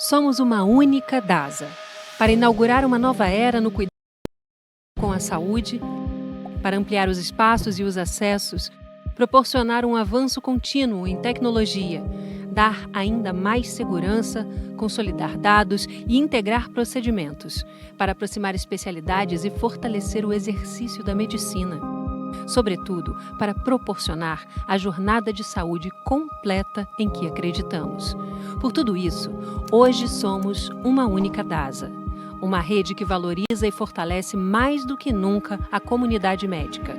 Somos uma única DASA, para inaugurar uma nova era no cuidado com a saúde, para ampliar os espaços e os acessos, proporcionar um avanço contínuo em tecnologia, dar ainda mais segurança, consolidar dados e integrar procedimentos, para aproximar especialidades e fortalecer o exercício da medicina. Sobretudo, para proporcionar a jornada de saúde completa em que acreditamos. Por tudo isso, hoje somos uma única DASA, uma rede que valoriza e fortalece mais do que nunca a comunidade médica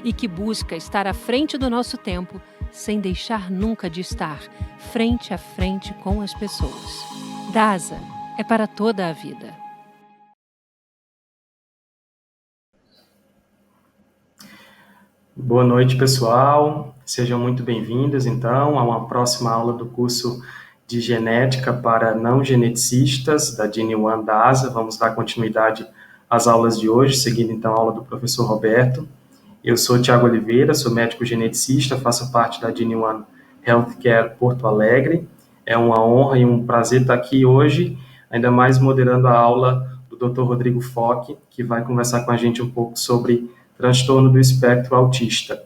e que busca estar à frente do nosso tempo, sem deixar nunca de estar frente a frente com as pessoas. DASA é para toda a vida. Boa noite, pessoal. Sejam muito bem-vindos, então, a uma próxima aula do curso de Genética para não geneticistas da DIN1 DASA. Vamos dar continuidade às aulas de hoje, seguindo, então, a aula do professor Roberto. Eu sou Tiago Oliveira, sou médico geneticista, faço parte da DIN1 Healthcare Porto Alegre. É uma honra e um prazer estar aqui hoje, ainda mais moderando a aula do Dr. Rodrigo Foch, que vai conversar com a gente um pouco sobre transtorno do espectro autista.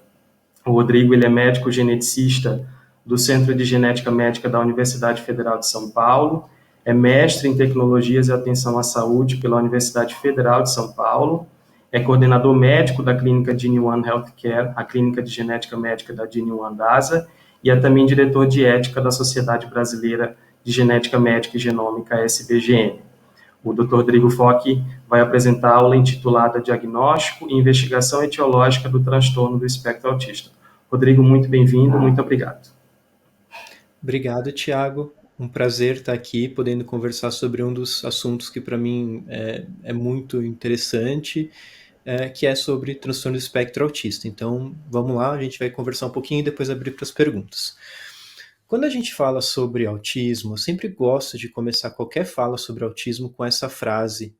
O Rodrigo, ele é médico geneticista do Centro de Genética Médica da Universidade Federal de São Paulo, é mestre em tecnologias e atenção à saúde pela Universidade Federal de São Paulo, é coordenador médico da clínica DIN1 Healthcare, a clínica de genética médica da DIN1 DASA, e é também diretor de ética da Sociedade Brasileira de Genética Médica e Genômica, SBGN. O Dr. Rodrigo Foch vai apresentar a aula intitulada Diagnóstico e Investigação Etiológica do Transtorno do Espectro Autista. Rodrigo, muito bem-vindo, muito obrigado. Obrigado, Tiago. Um prazer estar aqui, podendo conversar sobre um dos assuntos que para mim é muito interessante, que é sobre transtorno do espectro autista. Então, vamos lá, a gente vai conversar um pouquinho e depois abrir para as perguntas. Quando a gente fala sobre autismo, eu sempre gosto de começar qualquer fala sobre autismo com essa frase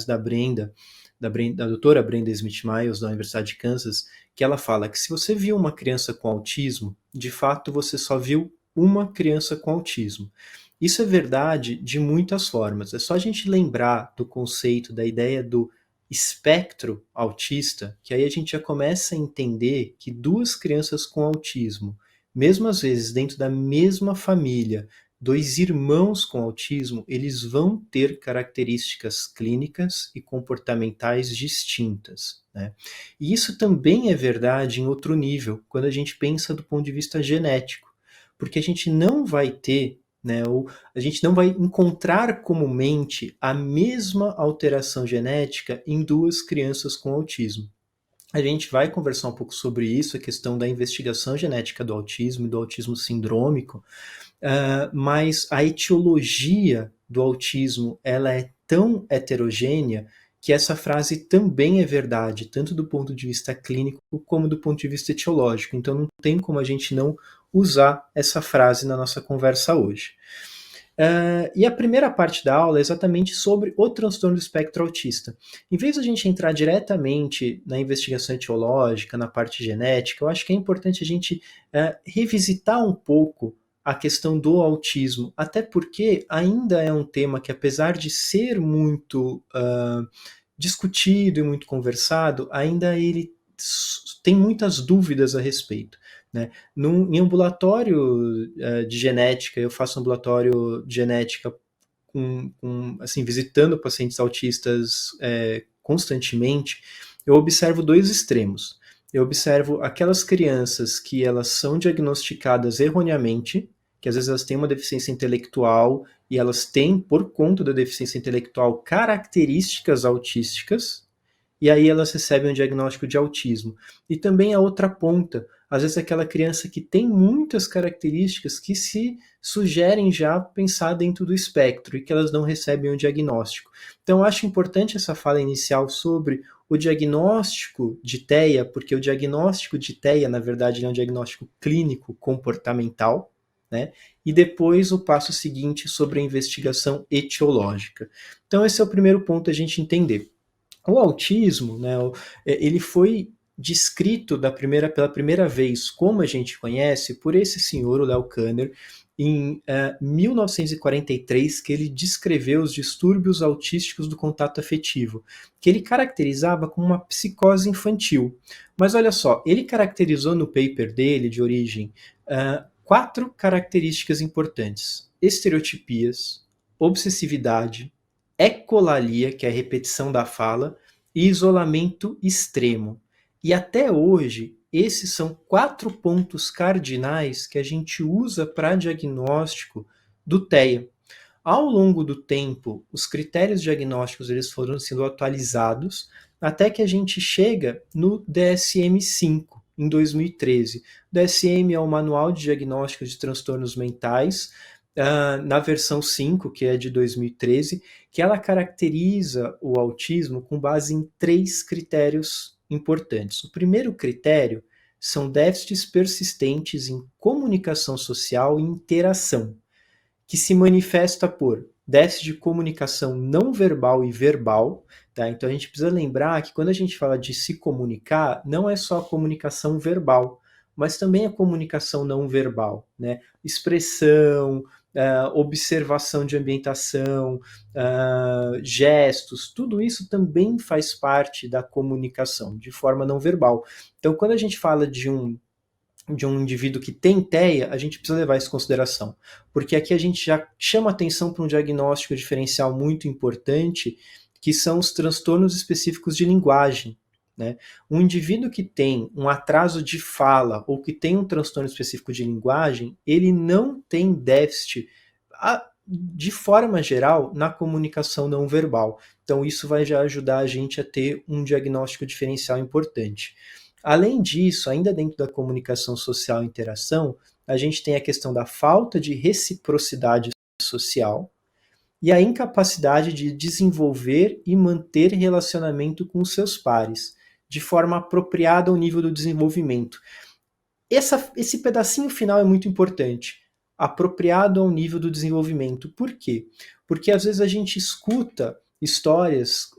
da Brenda, da doutora Brenda Smith-Miles, da Universidade de Kansas, que ela fala que se você viu uma criança com autismo, de fato você só viu uma criança com autismo. Isso é verdade de muitas formas. É só a gente lembrar do conceito, da ideia do espectro autista, que aí a gente já começa a entender que duas crianças com autismo, mesmo às vezes dentro da mesma família, dois irmãos com autismo, eles vão ter características clínicas e comportamentais distintas, né? E isso também é verdade em outro nível, quando a gente pensa do ponto de vista genético, porque a gente não vai ter, né, ou a gente não vai encontrar comumente a mesma alteração genética em duas crianças com autismo. A gente vai conversar um pouco sobre isso, a questão da investigação genética do autismo e do autismo sindrômico, mas a etiologia do autismo ela é tão heterogênea que essa frase também é verdade, tanto do ponto de vista clínico como do ponto de vista etiológico. Então não tem como a gente não usar essa frase na nossa conversa hoje. E a primeira parte da aula é exatamente sobre o transtorno do espectro autista. Em vez de a gente entrar diretamente na investigação etiológica, na parte genética, eu acho que é importante a gente revisitar um pouco a questão do autismo, até porque ainda é um tema que, apesar de ser muito discutido e muito conversado, ainda ele tem muitas dúvidas a respeito, né? Em ambulatório de genética, eu faço ambulatório de genética assim, visitando pacientes autistas constantemente, eu observo dois extremos. Eu observo aquelas crianças que elas são diagnosticadas erroneamente, que às vezes elas têm uma deficiência intelectual e elas têm, por conta da deficiência intelectual, características autísticas, e aí elas recebem um diagnóstico de autismo. E também a outra ponta, às vezes aquela criança que tem muitas características que se sugerem já pensar dentro do espectro e que elas não recebem um diagnóstico. Então eu acho importante essa fala inicial sobre o diagnóstico de TEA, porque o diagnóstico de TEA, na verdade, é um diagnóstico clínico comportamental, né? E depois o passo seguinte sobre a investigação etiológica. Então esse é o primeiro ponto a gente entender. O autismo, né, ele foi descrito pela primeira vez, como a gente conhece, por esse senhor, o Leo Kanner, em 1943, que ele descreveu os distúrbios autísticos do contato afetivo, que ele caracterizava como uma psicose infantil. Mas olha só, ele caracterizou no paper dele, de origem, 4 características importantes: estereotipias, obsessividade, ecolalia, que é a repetição da fala, e isolamento extremo. E até hoje, esses são 4 pontos cardinais que a gente usa para diagnóstico do TEA. Ao longo do tempo, os critérios diagnósticos eles foram sendo atualizados até que a gente chega no DSM-5, em 2013. O DSM é o Manual de Diagnóstico de Transtornos Mentais, na versão 5, que é de 2013, que ela caracteriza o autismo com base em 3 critérios importantes. O primeiro critério são déficits persistentes em comunicação social e interação, que se manifesta por déficit de comunicação não verbal e verbal, tá? Então a gente precisa lembrar que quando a gente fala de se comunicar, não é só a comunicação verbal, mas também a comunicação não verbal, né? Expressão, observação de ambientação, gestos, tudo isso também faz parte da comunicação, de forma não verbal. Então, quando a gente fala de um indivíduo que tem TEA, a gente precisa levar isso em consideração, porque aqui a gente já chama atenção para um diagnóstico diferencial muito importante, que são os transtornos específicos de linguagem, né? Um indivíduo que tem um atraso de fala ou que tem um transtorno específico de linguagem, ele não tem déficit, de forma geral, na comunicação não verbal. Então isso vai já ajudar a gente a ter um diagnóstico diferencial importante. Além disso, ainda dentro da comunicação social e interação, a gente tem a questão da falta de reciprocidade social e a incapacidade de desenvolver e manter relacionamento com seus pares, de forma apropriada ao nível do desenvolvimento. Esse pedacinho final é muito importante. Apropriado ao nível do desenvolvimento. Por quê? Porque às vezes a gente escuta histórias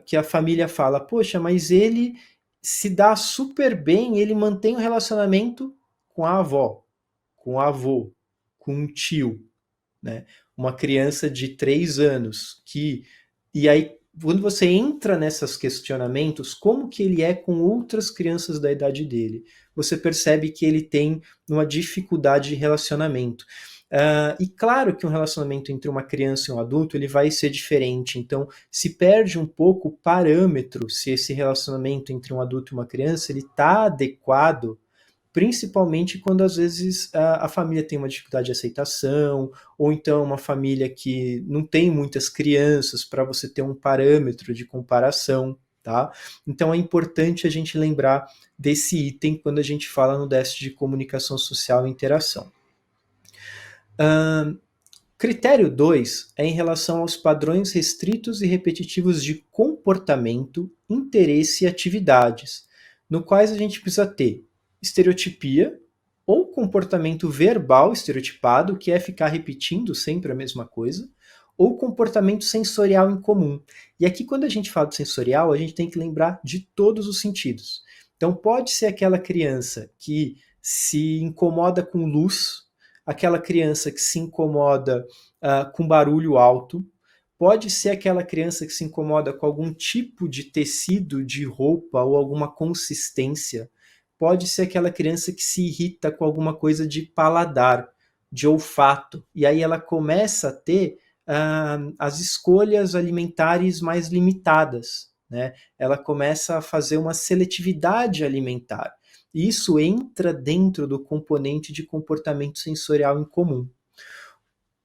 que a família fala, poxa, mas ele se dá super bem, ele mantém um relacionamento com a avó, com o avô, com o tio, né? Uma criança de 3 anos, e aí, quando você entra nesses questionamentos, como que ele é com outras crianças da idade dele, você percebe que ele tem uma dificuldade de relacionamento. E claro que um relacionamento entre uma criança e um adulto ele vai ser diferente, então se perde um pouco o parâmetro se esse relacionamento entre um adulto e uma criança ele está adequado, principalmente quando às vezes a família tem uma dificuldade de aceitação, ou então uma família que não tem muitas crianças para você ter um parâmetro de comparação, tá? Então é importante a gente lembrar desse item quando a gente fala no déficit de comunicação social e interação. Critério 2 é em relação aos padrões restritos e repetitivos de comportamento, interesse e atividades, no quais a gente precisa ter estereotipia ou comportamento verbal estereotipado, que é ficar repetindo sempre a mesma coisa, ou comportamento sensorial em comum. E aqui, quando a gente fala de sensorial, a gente tem que lembrar de todos os sentidos. Então, pode ser aquela criança que se incomoda com luz, aquela criança que se incomoda com barulho alto, pode ser aquela criança que se incomoda com algum tipo de tecido de roupa ou alguma consistência, pode ser aquela criança que se irrita com alguma coisa de paladar, de olfato, e aí ela começa a ter as escolhas alimentares mais limitadas, né? Ela começa a fazer uma seletividade alimentar. E isso entra dentro do componente de comportamento sensorial em comum.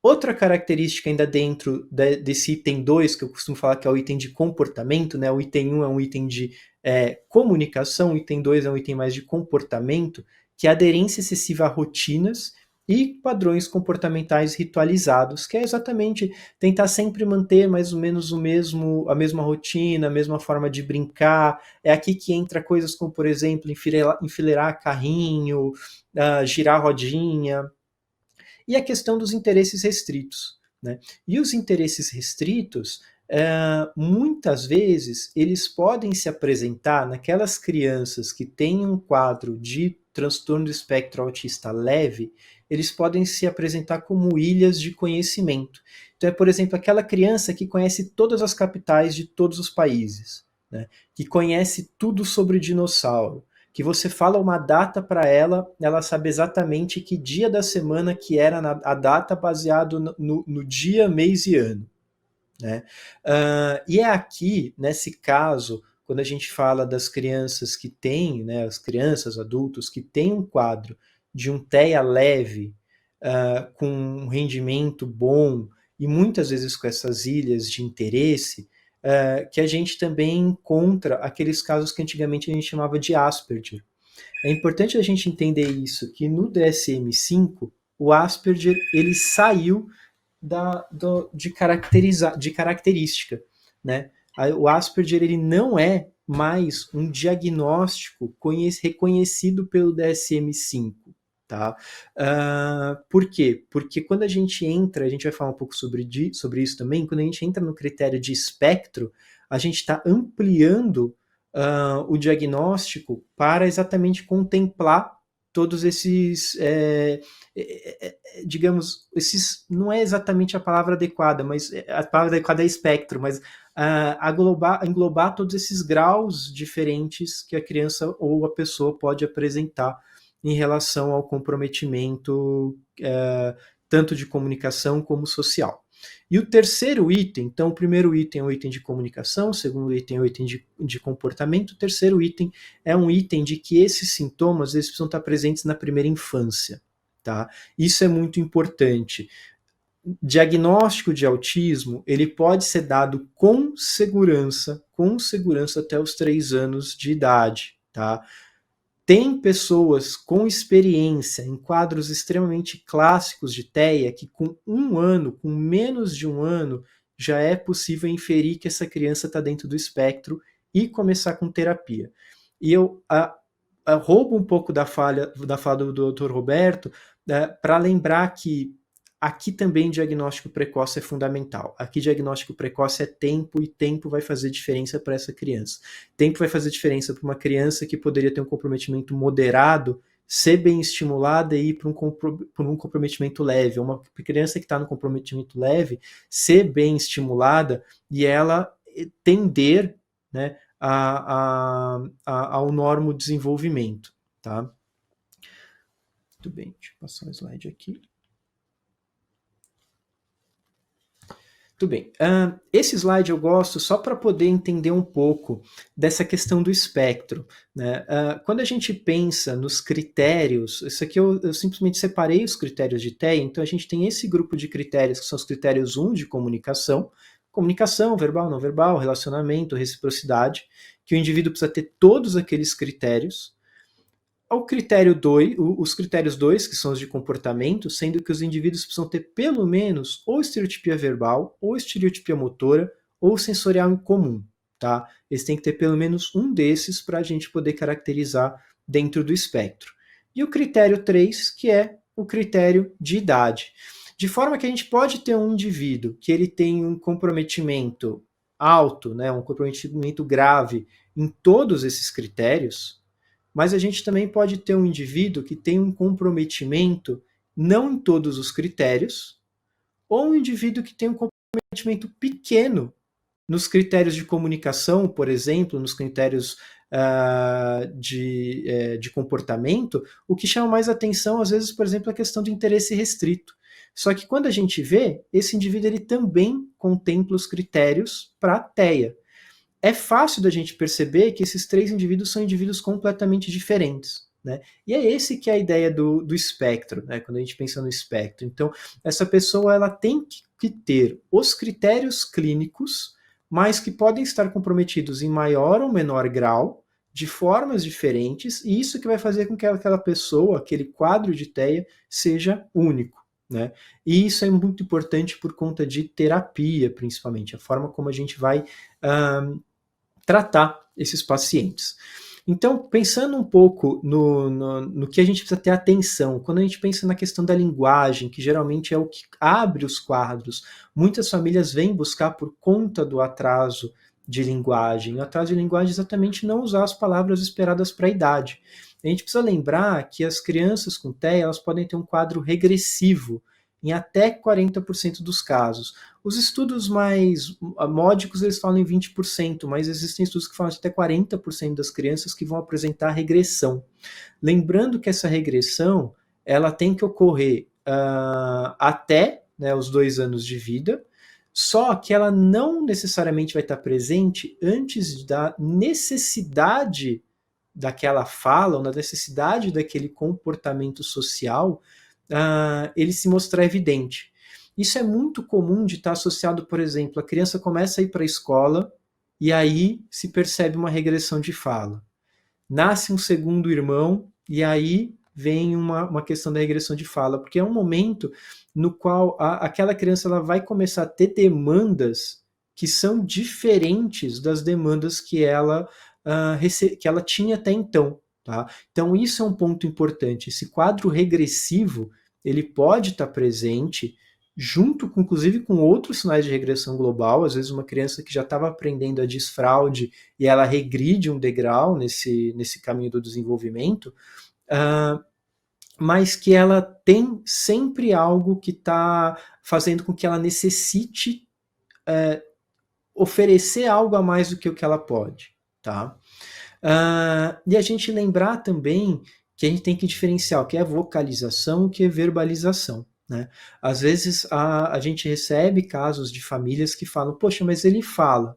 Outra característica ainda dentro desse item 2, que eu costumo falar que é o item de comportamento, né? O item 1 é um item de comunicação, o item 2 é um item mais de comportamento, que é a aderência excessiva a rotinas e padrões comportamentais ritualizados, que é exatamente tentar sempre manter mais ou menos a mesma rotina, a mesma forma de brincar. É aqui que entra coisas como, por exemplo, enfileirar carrinho, girar rodinha, e a questão dos interesses restritos, né? E os interesses restritos, muitas vezes, eles podem se apresentar naquelas crianças que têm um quadro de transtorno do espectro autista leve, eles podem se apresentar como ilhas de conhecimento. Então é, por exemplo, aquela criança que conhece todas as capitais de todos os países, né? Que conhece tudo sobre dinossauro, que você fala uma data para ela, ela sabe exatamente que dia da semana que era a data baseado no dia, mês e ano. Né? E é aqui, nesse caso, quando a gente fala das crianças que têm, né, as crianças, adultos, que têm um quadro de um TEA leve, com um rendimento bom, e muitas vezes com essas ilhas de interesse, que a gente também encontra aqueles casos que antigamente a gente chamava de Asperger. É importante a gente entender isso, que no DSM-5, o Asperger ele saiu de característica, né? O Asperger ele não é mais um diagnóstico reconhecido pelo DSM-5, tá? Por quê? Porque quando a gente entra, a gente vai falar um pouco sobre isso também, quando a gente entra no critério de espectro, a gente está ampliando o diagnóstico para exatamente contemplar todos esses, digamos, esses não é exatamente a palavra adequada, mas a palavra adequada é espectro, mas englobar todos esses graus diferentes que a criança ou a pessoa pode apresentar em relação ao comprometimento, tanto de comunicação como social. E o terceiro item, então o primeiro item é o item de comunicação, o segundo item é o item de comportamento, o terceiro item é um item de que esses sintomas eles precisam estar presentes na primeira infância. Tá? Isso é muito importante. Diagnóstico de autismo, ele pode ser dado com segurança até os 3 anos de idade. Tá? Tem pessoas com experiência em quadros extremamente clássicos de TEA que com 1 ano, com menos de 1 ano, já é possível inferir que essa criança está dentro do espectro e começar com terapia. E eu roubo um pouco da fala do Dr. Roberto para lembrar que aqui também diagnóstico precoce é fundamental. Aqui diagnóstico precoce é tempo, e tempo vai fazer diferença para essa criança. Tempo vai fazer diferença para uma criança que poderia ter um comprometimento moderado, ser bem estimulada e ir para um comprometimento leve. Uma criança que está no comprometimento leve, ser bem estimulada e ela tender, né, ao normo desenvolvimento. Tá? Muito bem, deixa eu passar o slide aqui. Tudo bem. Esse slide eu gosto só para poder entender um pouco dessa questão do espectro. Né? Quando a gente pensa nos critérios, isso aqui eu simplesmente separei os critérios de TEA, então a gente tem esse grupo de critérios que são os critérios 1 de comunicação, verbal, não verbal, relacionamento, reciprocidade, que o indivíduo precisa ter todos aqueles critérios. Ao critério 2, os critérios 2, que são os de comportamento, sendo que os indivíduos precisam ter pelo menos ou estereotipia verbal, ou estereotipia motora, ou sensorial em comum. Tá? Eles têm que ter pelo menos um desses para a gente poder caracterizar dentro do espectro. E o critério 3, que é o critério de idade. De forma que a gente pode ter um indivíduo que ele tem um comprometimento alto, né, um comprometimento grave em todos esses critérios, mas a gente também pode ter um indivíduo que tem um comprometimento não em todos os critérios, ou um indivíduo que tem um comprometimento pequeno nos critérios de comunicação, por exemplo, nos critérios de comportamento, o que chama mais atenção, às vezes, por exemplo, a questão do interesse restrito. Só que quando a gente vê, esse indivíduo ele também contempla os critérios para a TEA. É fácil da gente perceber que esses 3 indivíduos são indivíduos completamente diferentes. Né? E é esse que é a ideia do espectro, né? Quando a gente pensa no espectro. Então, essa pessoa ela tem que ter os critérios clínicos, mas que podem estar comprometidos em maior ou menor grau, de formas diferentes, e isso que vai fazer com que aquela pessoa, aquele quadro de TEA, seja único. Né? E isso é muito importante por conta de terapia, principalmente, a forma como a gente vai tratar esses pacientes. Então, pensando um pouco no que a gente precisa ter atenção, quando a gente pensa na questão da linguagem, que geralmente é o que abre os quadros, muitas famílias vêm buscar por conta do atraso de linguagem. O atraso de linguagem é exatamente não usar as palavras esperadas para a idade. A gente precisa lembrar que as crianças com TEA elas podem ter um quadro regressivo em até 40% dos casos. Os estudos mais módicos eles falam em 20%, mas existem estudos que falam de até 40% das crianças que vão apresentar regressão. Lembrando que essa regressão ela tem que ocorrer até, né, os 2 anos de vida, só que ela não necessariamente vai estar presente antes da necessidade daquela fala, ou na necessidade daquele comportamento social, ele se mostrar evidente. Isso é muito comum de estar associado, por exemplo, a criança começa a ir para a escola e aí se percebe uma regressão de fala. Nasce um segundo irmão e aí vem uma questão da regressão de fala, porque é um momento no qual aquela criança ela vai começar a ter demandas que são diferentes das demandas que ela tinha até então. Tá? Então isso é um ponto importante. Esse quadro regressivo ele pode estar presente junto, inclusive, com outros sinais de regressão global. Às vezes uma criança que já estava aprendendo a desfraude e ela regride um degrau nesse caminho do desenvolvimento, mas que ela tem sempre algo que está fazendo com que ela necessite oferecer algo a mais do que o que ela pode. Tá? E a gente lembrar também que a gente tem que diferenciar o que é vocalização e o que é verbalização. Né? Às vezes a gente recebe casos de famílias que falam, poxa, mas ele fala.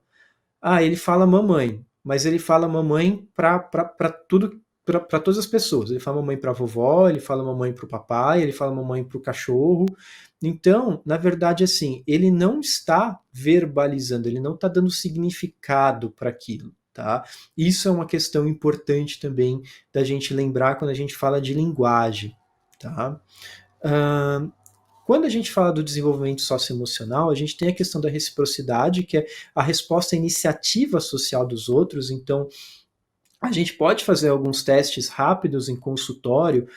Ele fala mamãe, mas ele fala mamãe para tudo, para todas as pessoas. Ele fala mamãe para a vovó, ele fala mamãe para o papai, ele fala mamãe para o cachorro. Então, na verdade, assim, ele não está verbalizando, ele não está dando significado para aquilo. Tá? Isso é uma questão importante também da gente lembrar quando a gente fala de linguagem. Tá? Quando a gente fala do desenvolvimento socioemocional, a gente tem a questão da reciprocidade, que é a resposta à iniciativa social dos outros. Então, a gente pode fazer alguns testes rápidos em consultório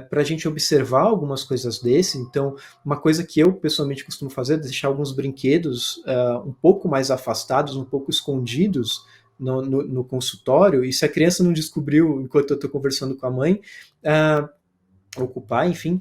para a gente observar algumas coisas desse. Então, uma coisa que eu pessoalmente costumo fazer é deixar alguns brinquedos um pouco mais afastados, um pouco escondidos no consultório, e se a criança não descobriu enquanto eu estou conversando com a mãe, ou com o pai, enfim,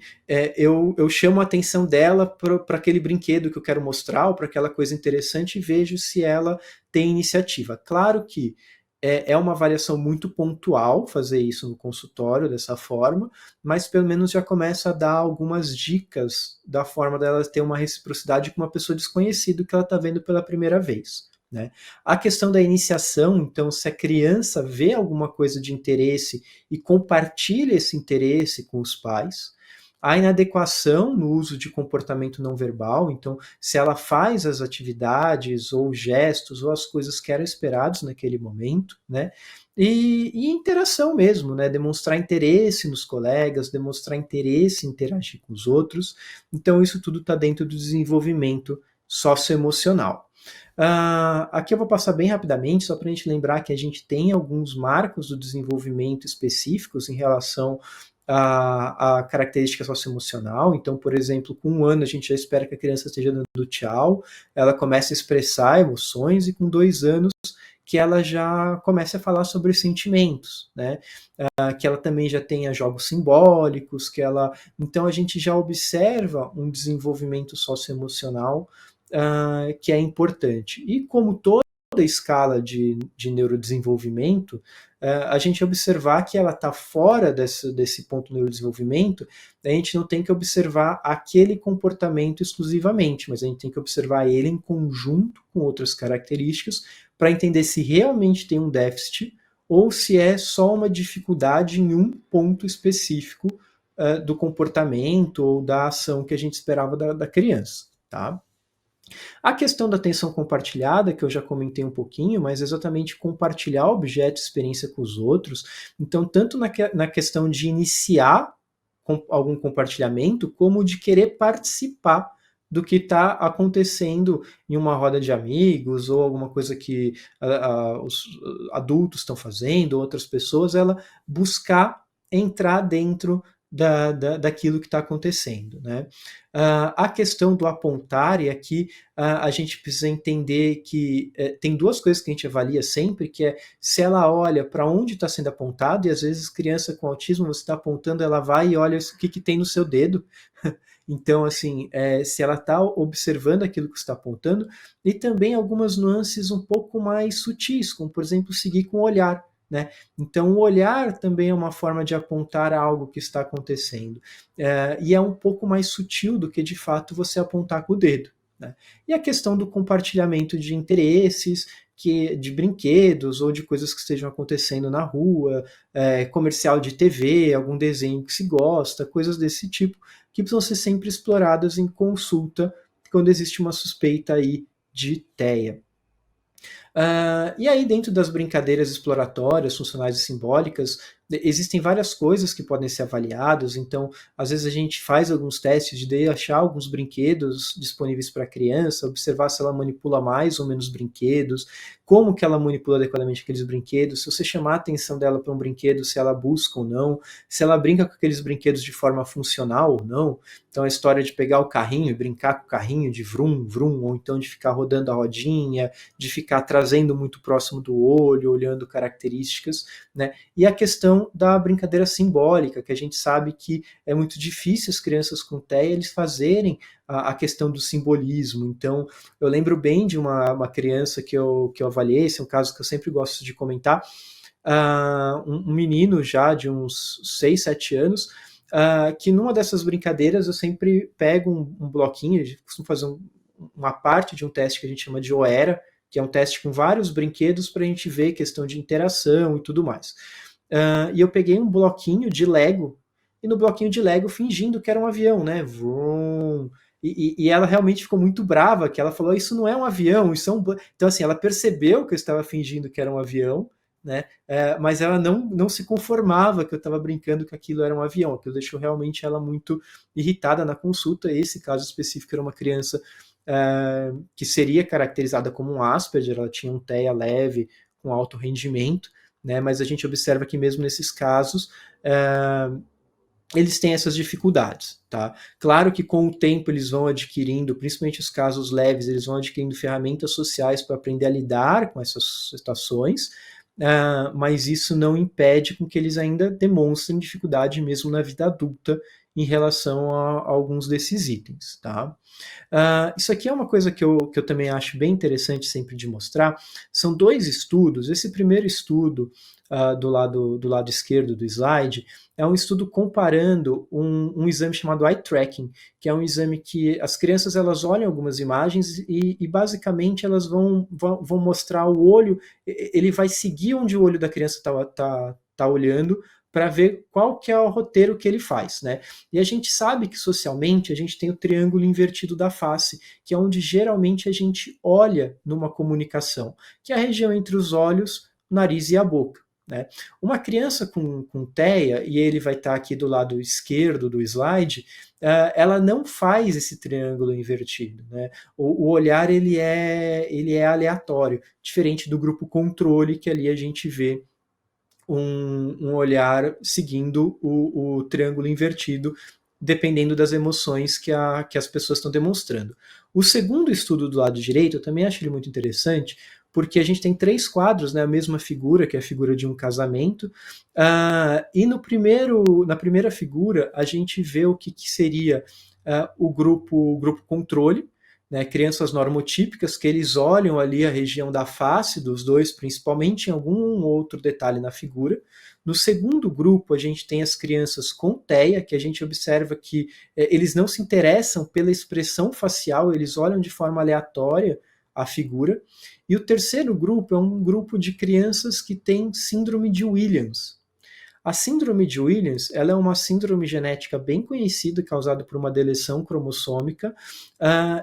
eu chamo a atenção dela para aquele brinquedo que eu quero mostrar, ou para aquela coisa interessante, e vejo se ela tem iniciativa. Claro que é uma avaliação muito pontual fazer isso no consultório dessa forma, mas pelo menos já começa a dar algumas dicas da forma dela ter uma reciprocidade com uma pessoa desconhecida que ela está vendo pela primeira vez. Né? A questão da iniciação, então, se a criança vê alguma coisa de interesse e compartilha esse interesse com os pais. A inadequação no uso de comportamento não verbal, então, se ela faz as atividades ou gestos ou as coisas que eram esperados naquele momento, né? E interação mesmo, né? Demonstrar interesse nos colegas, demonstrar interesse em interagir com os outros. Então, isso tudo está dentro do desenvolvimento socioemocional. Aqui eu vou passar bem rapidamente, só para a gente lembrar que a gente tem alguns marcos do desenvolvimento específicos em relação à característica socioemocional. Então, por exemplo, com 1 ano a gente já espera que a criança esteja dando tchau, ela começa a expressar emoções, e com 2 anos que ela já comece a falar sobre os sentimentos, né? Que ela também já tenha jogos simbólicos, então a gente já observa um desenvolvimento socioemocional que é importante. E como toda escala de neurodesenvolvimento, a gente observar que ela está fora desse ponto do neurodesenvolvimento, a gente não tem que observar aquele comportamento exclusivamente, mas a gente tem que observar ele em conjunto com outras características para entender se realmente tem um déficit ou se é só uma dificuldade em um ponto específico do comportamento ou da ação que a gente esperava da criança. Tá? A questão da atenção compartilhada, que eu já comentei um pouquinho, mas exatamente compartilhar objeto e experiência com os outros. Então, tanto na questão de iniciar algum compartilhamento, como de querer participar do que está acontecendo em uma roda de amigos, ou alguma coisa que os adultos estão fazendo, outras pessoas, ela buscar entrar dentro daquilo que está acontecendo, né? A questão do apontar, e aqui a gente precisa entender que tem duas coisas que a gente avalia sempre, que é se ela olha para onde está sendo apontado, e às vezes criança com autismo, você está apontando, ela vai e olha o que tem no seu dedo. Então, assim, se ela está observando aquilo que está apontando, e também algumas nuances um pouco mais sutis, como, por exemplo, seguir com o olhar, né? Então, o olhar também é uma forma de apontar algo que está acontecendo. E é um pouco mais sutil do que, de fato, você apontar com o dedo, né? E a questão do compartilhamento de interesses, de brinquedos ou de coisas que estejam acontecendo na rua, comercial de TV, algum desenho que se gosta, coisas desse tipo, que precisam ser sempre exploradas em consulta quando existe uma suspeita aí de TEA. E aí, dentro das brincadeiras exploratórias, funcionais e simbólicas, existem várias coisas que podem ser avaliadas. Então, às vezes a gente faz alguns testes de achar alguns brinquedos disponíveis para a criança, observar se ela manipula mais ou menos brinquedos, como que ela manipula adequadamente aqueles brinquedos, se você chamar a atenção dela para um brinquedo, se ela busca ou não, se ela brinca com aqueles brinquedos de forma funcional ou não. Então, a história de pegar o carrinho e brincar com o carrinho de vrum, vrum, ou então de ficar rodando a rodinha, de ficar trazendo muito próximo do olho, olhando características, né? E a questão da brincadeira simbólica, que a gente sabe que é muito difícil as crianças com TEA eles fazerem a questão do simbolismo. Então, eu lembro bem de uma criança que eu avaliei, esse é um caso que eu sempre gosto de comentar, um menino já de uns 6, 7 anos, que numa dessas brincadeiras eu sempre pego um bloquinho, eu costumo fazer uma parte de um teste que a gente chama de OERA, que é um teste com vários brinquedos para a gente ver questão de interação e tudo mais. E eu peguei um bloquinho de Lego, e no bloquinho de Lego fingindo que era um avião, né? Vroom. E ela realmente ficou muito brava, que ela falou, isso não é um avião, isso é um... Então, assim, ela percebeu que eu estava fingindo que era um avião, né? Mas ela não se conformava que eu estava brincando que aquilo era um avião, aquilo deixou realmente ela muito irritada na consulta. Esse caso específico era uma criança que seria caracterizada como um Asperger, ela tinha um TEA leve, com alto rendimento, né? Mas a gente observa que mesmo nesses casos, eles têm essas dificuldades, tá? Claro que com o tempo eles vão adquirindo, principalmente os casos leves, eles vão adquirindo ferramentas sociais para aprender a lidar com essas situações, mas isso não impede com que eles ainda demonstrem dificuldade mesmo na vida adulta em relação a alguns desses itens, tá? Isso aqui é uma coisa que eu também acho bem interessante sempre de mostrar. São 2 estudos. Esse primeiro estudo do lado esquerdo do slide é um estudo comparando um exame chamado eye tracking, que é um exame que as crianças elas olham algumas imagens e basicamente elas vão mostrar o olho, ele vai seguir onde o olho da criança tá olhando, para ver qual que é o roteiro que ele faz, né? E a gente sabe que socialmente a gente tem o triângulo invertido da face, que é onde geralmente a gente olha numa comunicação, que é a região entre os olhos, o nariz e a boca, né? Uma criança com TEA, e ele vai estar aqui do lado esquerdo do slide, ela não faz esse triângulo invertido, né? O olhar ele é aleatório, diferente do grupo controle, que ali a gente vê um olhar seguindo o triângulo invertido, dependendo das emoções que as pessoas estão demonstrando. O segundo estudo do lado direito, eu também acho ele muito interessante, porque a gente tem 3 quadros, né, a mesma figura, que é a figura de um casamento, e na primeira figura a gente vê o que seria o grupo controle, né, crianças normotípicas, que eles olham ali a região da face dos dois, principalmente em algum outro detalhe na figura. No segundo grupo, a gente tem as crianças com TEA, que a gente observa que eles não se interessam pela expressão facial, eles olham de forma aleatória a figura. E o terceiro grupo é um grupo de crianças que têm síndrome de Williams. A síndrome de Williams ela é uma síndrome genética bem conhecida, causada por uma deleção cromossômica,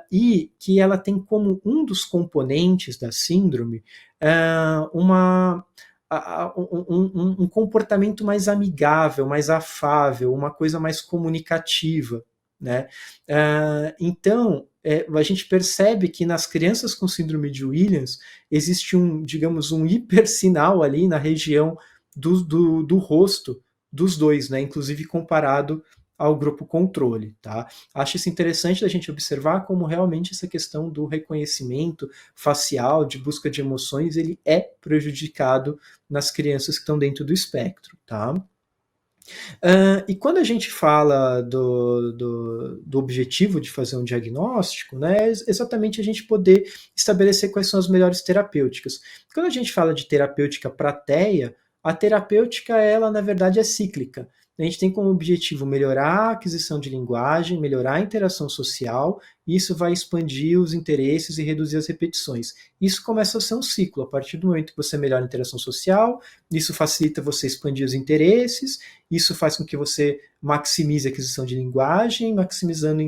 e que ela tem como um dos componentes da síndrome um comportamento mais amigável, mais afável, uma coisa mais comunicativa, né? Então, a gente percebe que nas crianças com síndrome de Williams existe digamos, um hipersinal ali na região do rosto, dos dois, né? Inclusive comparado ao grupo controle, tá? Acho isso interessante da gente observar como realmente essa questão do reconhecimento facial, de busca de emoções, ele é prejudicado nas crianças que estão dentro do espectro, tá? E quando a gente fala do objetivo de fazer um diagnóstico, né, é exatamente a gente poder estabelecer quais são as melhores terapêuticas. Quando a gente fala de terapêutica para TEA, a terapêutica, ela na verdade é cíclica. A gente tem como objetivo melhorar a aquisição de linguagem, melhorar a interação social, e isso vai expandir os interesses e reduzir as repetições. Isso começa a ser um ciclo. A partir do momento que você melhora a interação social, isso facilita você expandir os interesses, isso faz com que você maximize a aquisição de linguagem, maximizando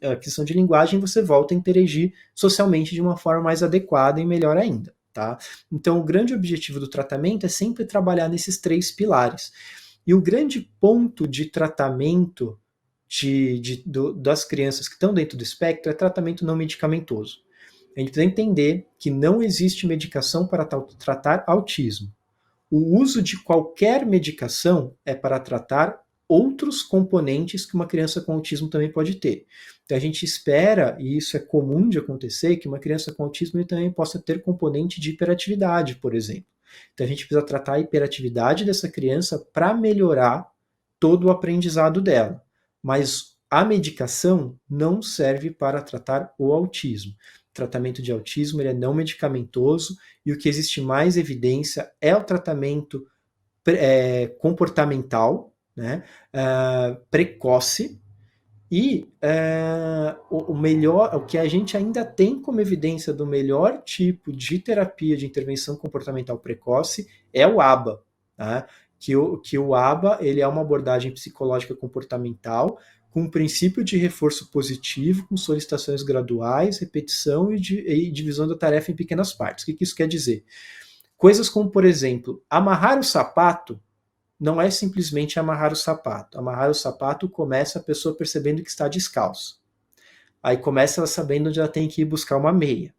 a aquisição de linguagem, você volta a interagir socialmente de uma forma mais adequada e melhor ainda. Tá? Então, o grande objetivo do tratamento é sempre trabalhar nesses 3 pilares. E o grande ponto de tratamento das crianças que estão dentro do espectro é tratamento não medicamentoso. A gente precisa entender que não existe medicação para tratar autismo. O uso de qualquer medicação é para tratar outros componentes que uma criança com autismo também pode ter. Então a gente espera, e isso é comum de acontecer, que uma criança com autismo também possa ter componente de hiperatividade, por exemplo. Então a gente precisa tratar a hiperatividade dessa criança para melhorar todo o aprendizado dela. Mas a medicação não serve para tratar o autismo. O tratamento de autismo ele é não medicamentoso e o que existe mais evidência é o tratamento comportamental, né, precoce, e o que a gente ainda tem como evidência do melhor tipo de terapia de intervenção comportamental precoce é o ABA, tá? que o ABA ele é uma abordagem psicológica comportamental com um princípio de reforço positivo, com solicitações graduais, repetição e divisão da tarefa em pequenas partes. O que isso quer dizer? Coisas como, por exemplo, amarrar o sapato não é simplesmente amarrar o sapato. Amarrar o sapato começa a pessoa percebendo que está descalço. Aí começa ela sabendo onde ela tem que ir buscar uma meia.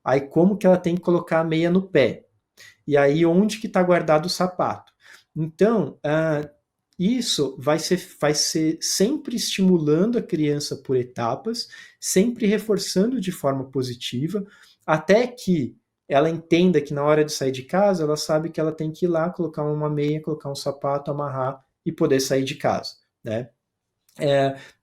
Aí como que ela tem que colocar a meia no pé. E aí onde que está guardado o sapato. Então, isso vai ser sempre estimulando a criança por etapas, sempre reforçando de forma positiva, até que ela entenda que na hora de sair de casa, ela sabe que ela tem que ir lá, colocar uma meia, colocar um sapato, amarrar e poder sair de casa, né?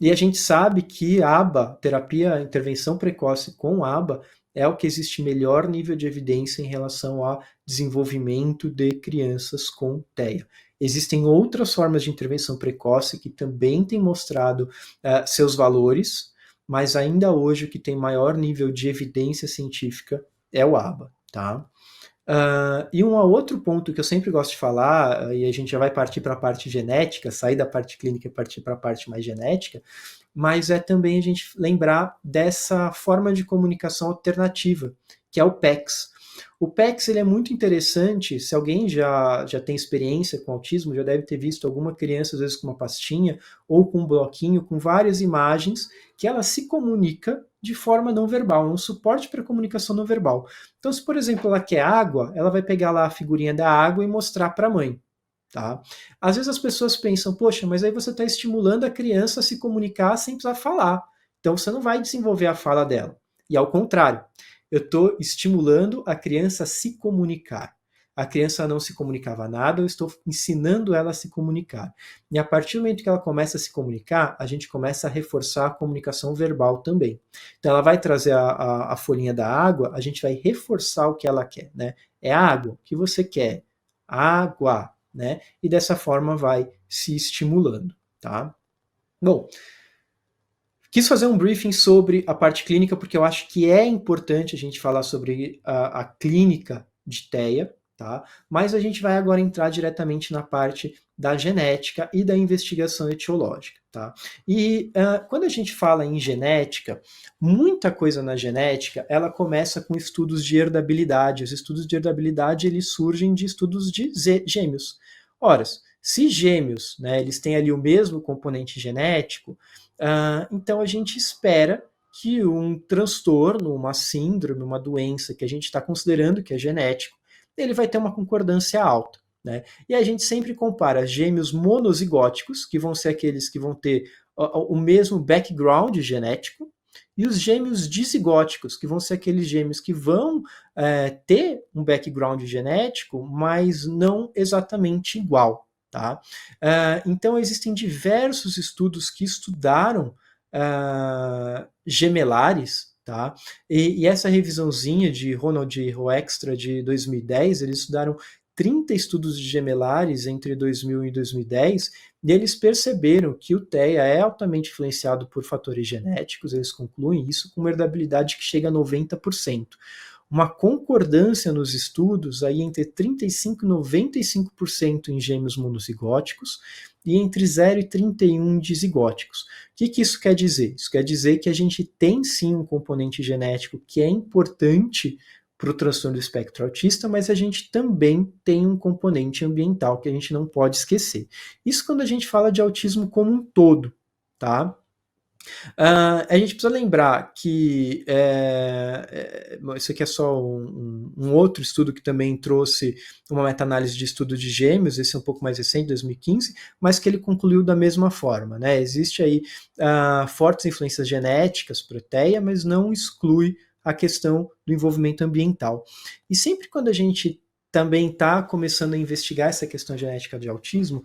E a gente sabe que ABA, terapia, intervenção precoce com ABA, é o que existe melhor nível de evidência em relação ao desenvolvimento de crianças com TEA. Existem outras formas de intervenção precoce que também têm mostrado seus valores, mas ainda hoje o que tem maior nível de evidência científica é o ABA, tá? E um outro ponto que eu sempre gosto de falar, e a gente já vai partir para a parte genética, sair da parte clínica e partir para a parte mais genética, mas é também a gente lembrar dessa forma de comunicação alternativa, que é o PECS. O PECS ele é muito interessante, se alguém já tem experiência com autismo, já deve ter visto alguma criança, às vezes com uma pastinha, ou com um bloquinho, com várias imagens, que ela se comunica de forma não verbal, é um suporte para comunicação não verbal. Então, se por exemplo ela quer água, ela vai pegar lá a figurinha da água e mostrar para a mãe. Tá? Às vezes as pessoas pensam, poxa, mas aí você está estimulando a criança a se comunicar sem precisar falar. Então você não vai desenvolver a fala dela. E ao contrário, eu estou estimulando a criança a se comunicar. A criança não se comunicava nada, eu estou ensinando ela a se comunicar. E a partir do momento que ela começa a se comunicar, a gente começa a reforçar a comunicação verbal também. Então ela vai trazer a folhinha da água, a gente vai reforçar o que ela quer, né? É água, o que você quer? Água, né? E dessa forma vai se estimulando, tá? Bom, quis fazer um briefing sobre a parte clínica, porque eu acho que é importante a gente falar sobre a clínica de TEA, tá? Mas a gente vai agora entrar diretamente na parte da genética e da investigação etiológica, tá? E quando a gente fala em genética, muita coisa na genética, ela começa com estudos de herdabilidade. Os estudos de herdabilidade, eles surgem de estudos de gêmeos. Ora, se gêmeos, né, eles têm ali o mesmo componente genético, então a gente espera que um transtorno, uma síndrome, uma doença que a gente está considerando que é genético, ele vai ter uma concordância alta. né? E a gente sempre compara gêmeos monozigóticos, que vão ser aqueles que vão ter o mesmo background genético, e os gêmeos dizigóticos, que vão ser aqueles gêmeos que vão ter um background genético, mas não exatamente igual. Tá? Então, existem diversos estudos que estudaram gemelares, tá? E essa revisãozinha de Ronald Hoekstra de 2010, eles estudaram 30 estudos de gemelares entre 2000 e 2010, e eles perceberam que o TEA é altamente influenciado por fatores genéticos, eles concluem isso com uma herdabilidade que chega a 90%. Uma concordância nos estudos aí entre 35% e 95% em gêmeos monozigóticos e entre 0 e 31 dizigóticos. O que isso quer dizer? Isso quer dizer que a gente tem sim um componente genético que é importante para o transtorno do espectro autista, mas a gente também tem um componente ambiental que a gente não pode esquecer. Isso quando a gente fala de autismo como um todo, tá? A gente precisa lembrar que isso aqui é só um outro estudo que também trouxe uma meta-análise de estudo de gêmeos, esse é um pouco mais recente, 2015, mas que ele concluiu da mesma forma, né? Existe aí fortes influências genéticas para a TEA, mas não exclui a questão do envolvimento ambiental. E sempre quando a gente também está começando a investigar essa questão genética de autismo,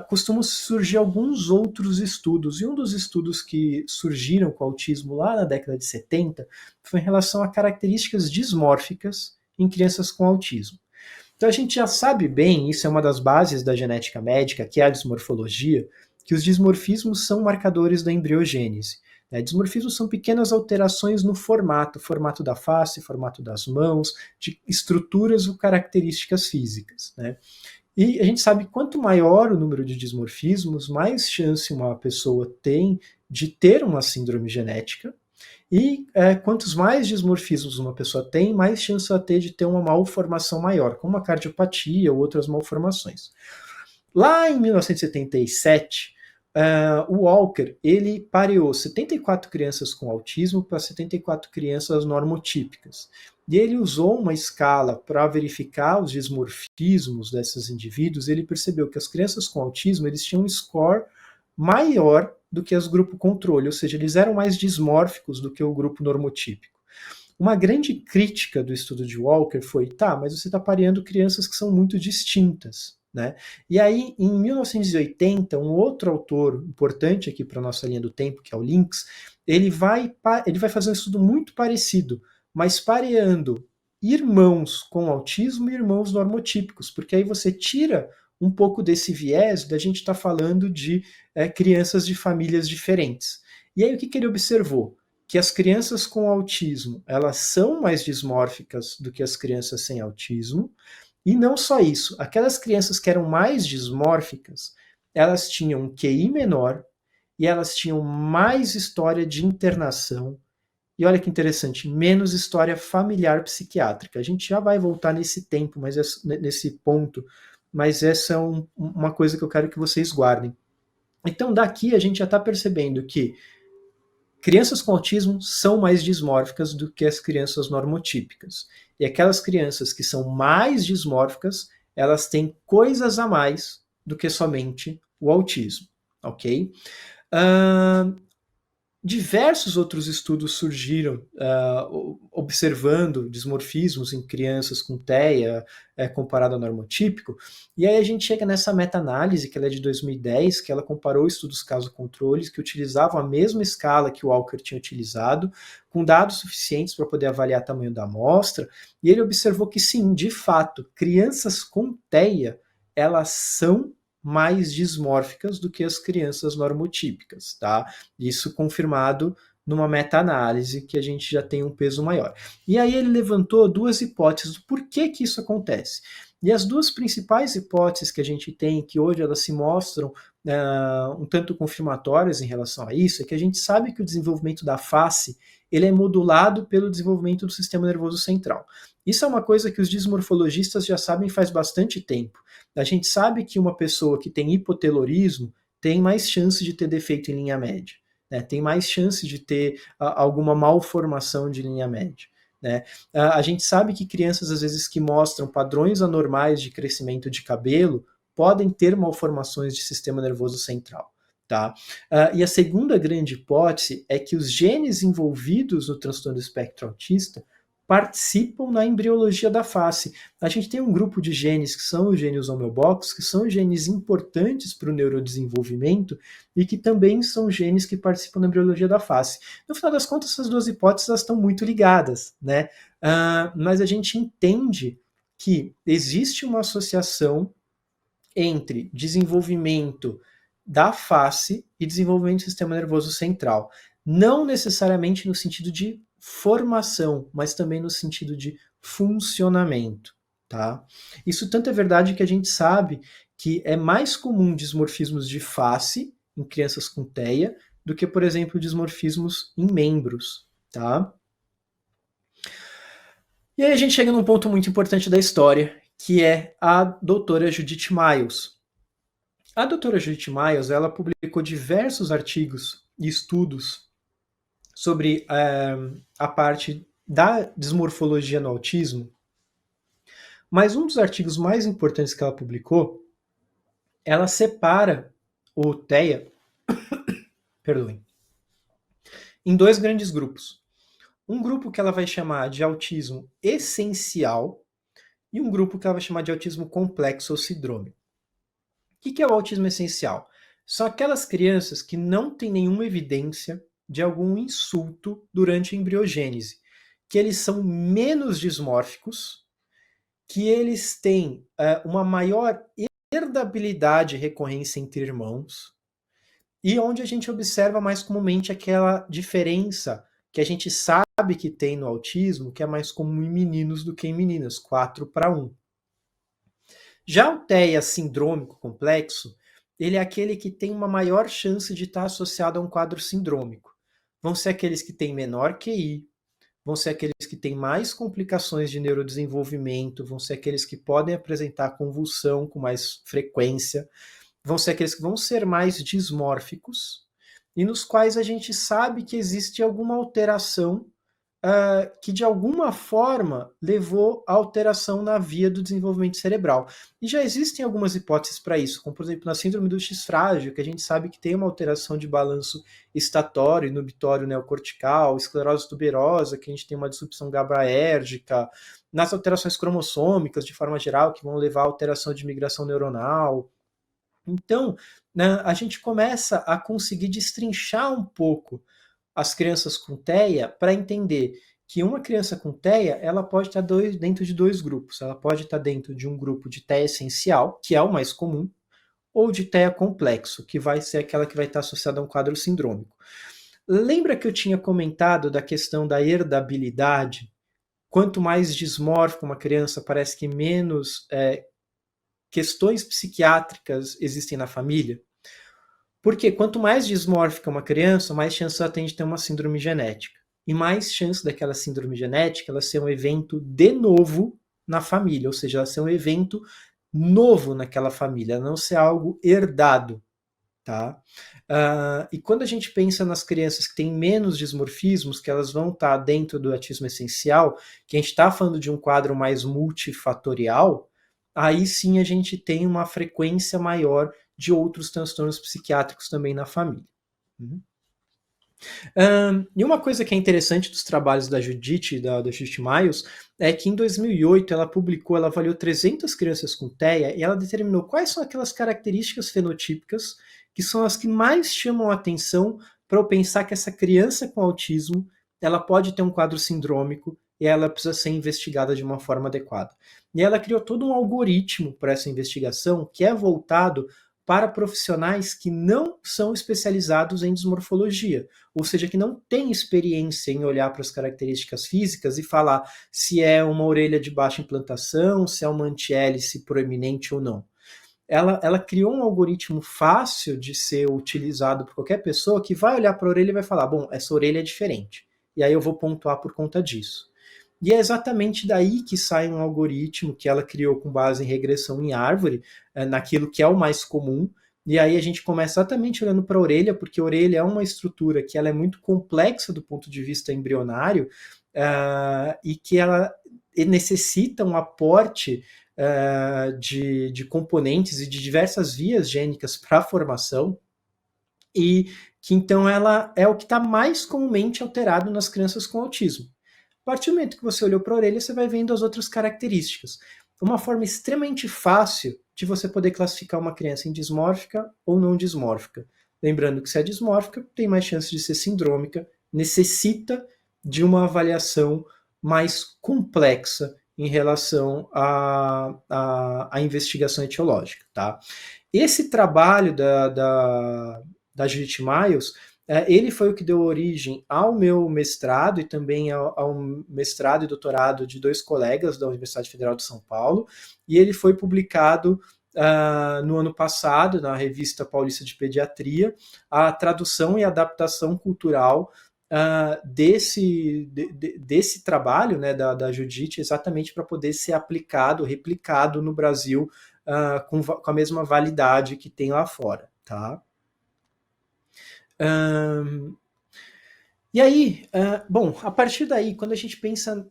costumam surgir alguns outros estudos, e um dos estudos que surgiram com o autismo lá na década de 70 foi em relação a características dismórficas em crianças com autismo. Então a gente já sabe bem, isso é uma das bases da genética médica, que é a dismorfologia, que os dismorfismos são marcadores da embriogênese. Dismorfismos são pequenas alterações no formato da face, formato das mãos, de estruturas ou características físicas. Né? E a gente sabe que quanto maior o número de dismorfismos, mais chance uma pessoa tem de ter uma síndrome genética, e quantos mais dismorfismos uma pessoa tem, mais chance ela tem de ter uma malformação maior, como uma cardiopatia ou outras malformações. Lá em 1977, o Walker, ele pareou 74 crianças com autismo para 74 crianças normotípicas. E ele usou uma escala para verificar os dismorfismos desses indivíduos. Ele percebeu que as crianças com autismo eles tinham um score maior do que os grupo controle, ou seja, eles eram mais dismórficos do que o grupo normotípico. Uma grande crítica do estudo de Walker foi, mas você está pareando crianças que são muito distintas. Né? E aí, em 1980, um outro autor importante aqui para a nossa linha do tempo, que é o Lynx, ele vai fazer um estudo muito parecido, mas pareando irmãos com autismo e irmãos normotípicos, porque aí você tira um pouco desse viés da gente estar falando de crianças de famílias diferentes. E aí o que ele observou? Que as crianças com autismo, elas são mais dismórficas do que as crianças sem autismo, e não só isso, aquelas crianças que eram mais dismórficas, elas tinham um QI menor e elas tinham mais história de internação. E olha que interessante, menos história familiar psiquiátrica. A gente já vai voltar nesse tempo, nesse ponto, mas essa é uma coisa que eu quero que vocês guardem. Então daqui a gente já está percebendo que crianças com autismo são mais dismórficas do que as crianças normotípicas. E aquelas crianças que são mais dismórficas, elas têm coisas a mais do que somente o autismo, ok? Diversos outros estudos surgiram observando dismorfismos em crianças com TEA comparado ao normotípico, e aí a gente chega nessa meta-análise, que ela é de 2010, que ela comparou estudos caso-controles que utilizavam a mesma escala que o Walker tinha utilizado, com dados suficientes para poder avaliar o tamanho da amostra, e ele observou que sim, de fato, crianças com TEA, elas são mais dismórficas do que as crianças normotípicas, tá? Isso confirmado numa meta-análise que a gente já tem um peso maior. E aí ele levantou duas hipóteses do porquê que isso acontece. E as duas principais hipóteses que a gente tem, que hoje elas se mostram um tanto confirmatórias em relação a isso, é que a gente sabe que o desenvolvimento da face ele é modulado pelo desenvolvimento do sistema nervoso central. Isso é uma coisa que os dismorfologistas já sabem faz bastante tempo. A gente sabe que uma pessoa que tem hipotelorismo tem mais chance de ter defeito em linha média, né? Tem mais chance de ter alguma malformação de linha média. né? A gente sabe que crianças, às vezes, que mostram padrões anormais de crescimento de cabelo podem ter malformações de sistema nervoso central. Tá? E a segunda grande hipótese é que os genes envolvidos no transtorno do espectro autista participam na embriologia da face. A gente tem um grupo de genes que são os genes homeobox, que são genes importantes para o neurodesenvolvimento e que também são genes que participam da embriologia da face. No final das contas, essas duas hipóteses estão muito ligadas, né? Mas a gente entende que existe uma associação entre desenvolvimento da face e desenvolvimento do sistema nervoso central. Não necessariamente no sentido de formação, mas também no sentido de funcionamento. Tá? Isso tanto é verdade que a gente sabe que é mais comum dismorfismos de face em crianças com TEA do que, por exemplo, dismorfismos em membros. Tá? E aí a gente chega num ponto muito importante da história, que é a doutora Judith Miles. A doutora Judith Miles, ela publicou diversos artigos e estudos sobre a parte da desmorfologia no autismo, mas um dos artigos mais importantes que ela publicou, ela separa o TEA, perdoem, em dois grandes grupos. Um grupo que ela vai chamar de autismo essencial e um grupo que ela vai chamar de autismo complexo ou síndrome. O que é o autismo essencial? São aquelas crianças que não têm nenhuma evidência de algum insulto durante a embriogênese, que eles são menos dismórficos, que eles têm uma maior herdabilidade e recorrência entre irmãos, e onde a gente observa mais comumente aquela diferença que a gente sabe que tem no autismo, que é mais comum em meninos do que em meninas, 4:1. Já o TEA sindrômico complexo, ele é aquele que tem uma maior chance de estar associado a um quadro sindrômico. Vão ser aqueles que têm menor QI, vão ser aqueles que têm mais complicações de neurodesenvolvimento, vão ser aqueles que podem apresentar convulsão com mais frequência, vão ser aqueles que vão ser mais dismórficos e nos quais a gente sabe que existe alguma alteração que de alguma forma levou a alteração na via do desenvolvimento cerebral. E já existem algumas hipóteses para isso, como por exemplo na síndrome do X frágil, que a gente sabe que tem uma alteração de balanço estatório, inibitório neocortical, esclerose tuberosa, que a gente tem uma disrupção GABAérgica, nas alterações cromossômicas de forma geral, que vão levar a alteração de migração neuronal. Então, né, a gente começa a conseguir destrinchar um pouco as crianças com TEA para entender que uma criança com TEA ela pode estar dentro de dois grupos. Ela pode estar dentro de um grupo de TEA essencial, que é o mais comum, ou de TEA complexo, que vai ser aquela que vai estar associada a um quadro sindrômico. Lembra que eu tinha comentado da questão da herdabilidade? Quanto mais dismórfica uma criança, parece que menos questões psiquiátricas existem na família. Porque quanto mais dismórfica uma criança, mais chance ela tem de ter uma síndrome genética. E mais chance daquela síndrome genética ela ser um evento de novo na família, ou seja, ela ser um evento novo naquela família, não ser algo herdado. Tá? E quando a gente pensa nas crianças que têm menos dismorfismos, que elas vão estar dentro do autismo essencial, que a gente está falando de um quadro mais multifatorial, aí sim a gente tem uma frequência maior de outros transtornos psiquiátricos também na família. E uma coisa que é interessante dos trabalhos da Judith, da Judith Miles, é que em 2008 ela avaliou 300 crianças com TEA e ela determinou quais são aquelas características fenotípicas que são as que mais chamam a atenção para eu pensar que essa criança com autismo ela pode ter um quadro sindrômico e ela precisa ser investigada de uma forma adequada. E ela criou todo um algoritmo para essa investigação que é voltado para profissionais que não são especializados em dismorfologia, ou seja, que não têm experiência em olhar para as características físicas e falar se é uma orelha de baixa implantação, se é uma antihélice proeminente ou não. Ela criou um algoritmo fácil de ser utilizado por qualquer pessoa que vai olhar para a orelha e vai falar, bom, essa orelha é diferente, e aí eu vou pontuar por conta disso. E é exatamente daí que sai um algoritmo que ela criou com base em regressão em árvore, naquilo que é o mais comum, e aí a gente começa exatamente olhando para a orelha, porque a orelha é uma estrutura que ela é muito complexa do ponto de vista embrionário, e que ela necessita um aporte de componentes e de diversas vias gênicas para a formação, e que então ela é o que está mais comumente alterado nas crianças com autismo. A partir do momento que você olhou para a orelha, você vai vendo as outras características. Uma forma extremamente fácil de você poder classificar uma criança em dismórfica ou não dismórfica. Lembrando que se é dismórfica, tem mais chance de ser sindrômica, necessita de uma avaliação mais complexa em relação à investigação etiológica. Tá? Esse trabalho da Judith Miles, ele foi o que deu origem ao meu mestrado e também ao mestrado e doutorado de 2 colegas da Universidade Federal de São Paulo, e ele foi publicado no ano passado na Revista Paulista de Pediatria, a tradução e adaptação cultural desse trabalho, né, da Judith, exatamente para poder ser aplicado, replicado no Brasil com a mesma validade que tem lá fora. Tá? E aí, bom, a partir daí, quando a gente pensa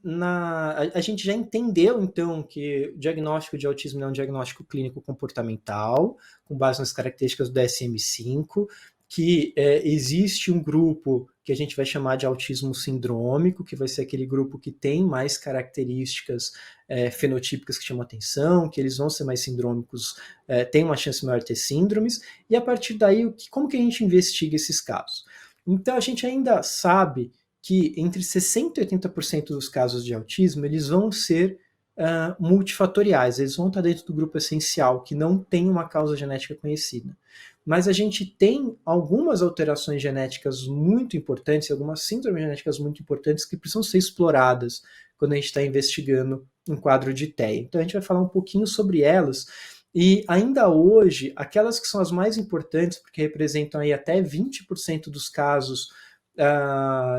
a gente já entendeu, então, que o diagnóstico de autismo é um diagnóstico clínico comportamental, com base nas características do DSM-5, que existe um grupo que a gente vai chamar de autismo sindrômico, que vai ser aquele grupo que tem mais características fenotípicas que chamam atenção, que eles vão ser mais sindrômicos, tem uma chance maior de ter síndromes, e a partir daí, como que a gente investiga esses casos? Então a gente ainda sabe que entre 60% e 80% dos casos de autismo, eles vão ser multifatoriais, eles vão estar dentro do grupo essencial, que não tem uma causa genética conhecida. Mas a gente tem algumas alterações genéticas muito importantes, algumas síndromes genéticas muito importantes que precisam ser exploradas quando a gente está investigando um quadro de TEA. Então a gente vai falar um pouquinho sobre elas, e ainda hoje, aquelas que são as mais importantes, porque representam aí até 20% dos casos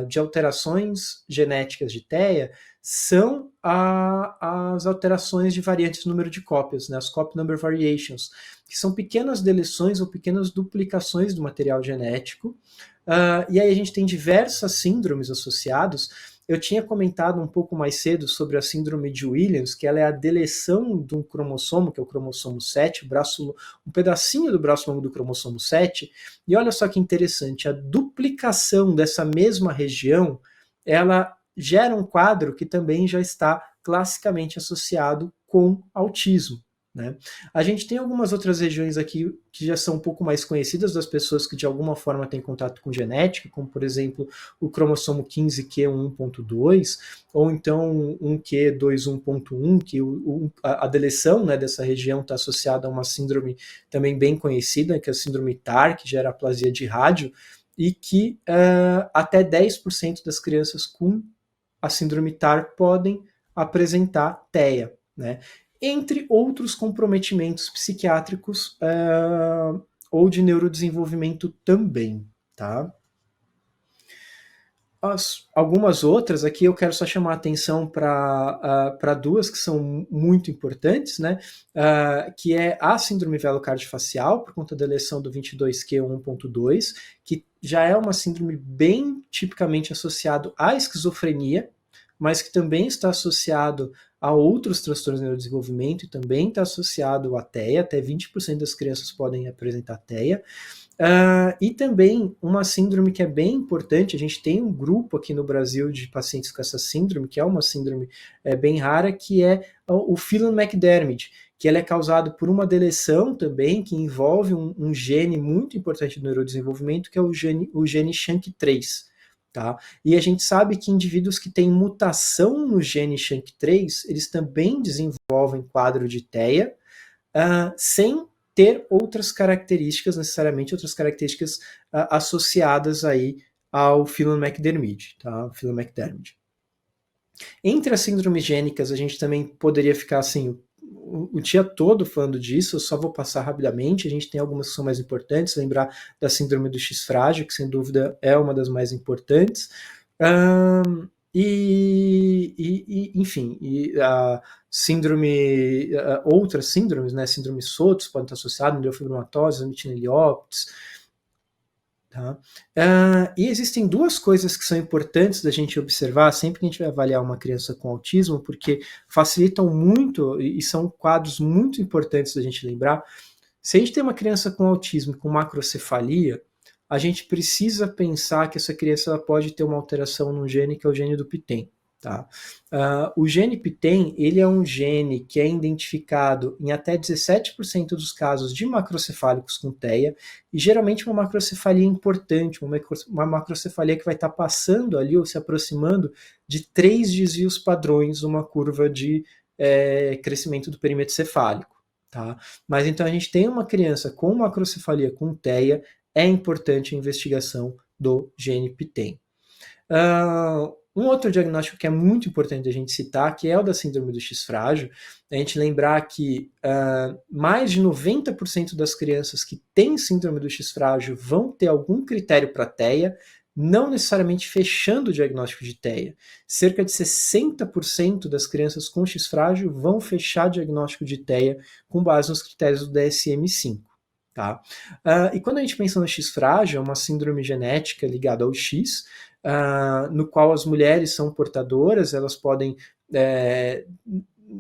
de alterações genéticas de TEA, são as alterações de variantes de número de cópias, né, as copy number variations, que são pequenas deleções ou pequenas duplicações do material genético. E aí a gente tem diversas síndromes associadas. Eu tinha comentado um pouco mais cedo sobre a síndrome de Williams, que ela é a deleção de um cromossomo, que é o cromossomo 7, um pedacinho do braço longo do cromossomo 7, e olha só que interessante, a duplicação dessa mesma região, ela gera um quadro que também já está classicamente associado com autismo. Né? A gente tem algumas outras regiões aqui que já são um pouco mais conhecidas das pessoas que de alguma forma têm contato com genética, como por exemplo o cromossomo 15q1.2, ou então um Q21.1, que a deleção, né, dessa região está associada a uma síndrome também bem conhecida, que é a síndrome TAR, que gera aplasia de rádio, e que até 10% das crianças com a síndrome TAR podem apresentar TEA, né? Entre outros comprometimentos psiquiátricos ou de neurodesenvolvimento também, tá? Algumas outras aqui eu quero só chamar a atenção para 2 que são muito importantes, né? Que é a síndrome velocardiofacial, por conta da deleção do 22q1.2, que já é uma síndrome bem tipicamente associada à esquizofrenia, mas que também está associado a outros transtornos de neurodesenvolvimento e também está associado à TEA, até 20% das crianças podem apresentar TEA. E também uma síndrome que é bem importante, a gente tem um grupo aqui no Brasil de pacientes com essa síndrome, que é uma síndrome bem rara, que é o Phelan-McDermid, que ela é causado por uma deleção também, que envolve um gene muito importante do neurodesenvolvimento, que é o gene SHANK3. Tá? E a gente sabe que indivíduos que têm mutação no gene SHANK3, eles também desenvolvem quadro de TEA, sem ter outras características, necessariamente outras características associadas aí ao Phelan-McDermid, tá? Phelan-McDermid. Entre as síndromes gênicas, a gente também poderia ficar assim o dia todo falando disso, eu só vou passar rapidamente. A gente tem algumas que são mais importantes, lembrar da síndrome do X frágil, que sem dúvida é uma das mais importantes. Enfim, a síndrome, outras síndromes, né, síndrome SOTS podem estar associadas, neurofibromatose, amitineliopathies. Tá? E existem duas coisas que são importantes da gente observar sempre que a gente vai avaliar uma criança com autismo, porque facilitam muito e são quadros muito importantes da gente lembrar. Se a gente tem uma criança com autismo com macrocefalia, a gente precisa pensar que essa criança ela pode ter uma alteração no gene que é o gene do PTEN. Tá? O gene PTEN ele é um gene que é identificado em até 17% dos casos de macrocefálicos com TEA, e geralmente uma macrocefalia importante, uma macrocefalia que vai estar passando ali ou se aproximando de 3 desvios padrões numa curva de crescimento do perímetro cefálico. Tá? Mas então a gente tem uma criança com macrocefalia com TEA, é importante a investigação do gene PTEN. Um outro diagnóstico que é muito importante a gente citar, que é o da síndrome do X frágil, a gente lembrar que mais de 90% das crianças que têm síndrome do X frágil vão ter algum critério para TEA, não necessariamente fechando o diagnóstico de TEA. Cerca de 60% das crianças com X frágil vão fechar diagnóstico de TEA com base nos critérios do DSM-5. Tá? E quando a gente pensa no X frágil, é uma síndrome genética ligada ao X, no qual as mulheres são portadoras, elas podem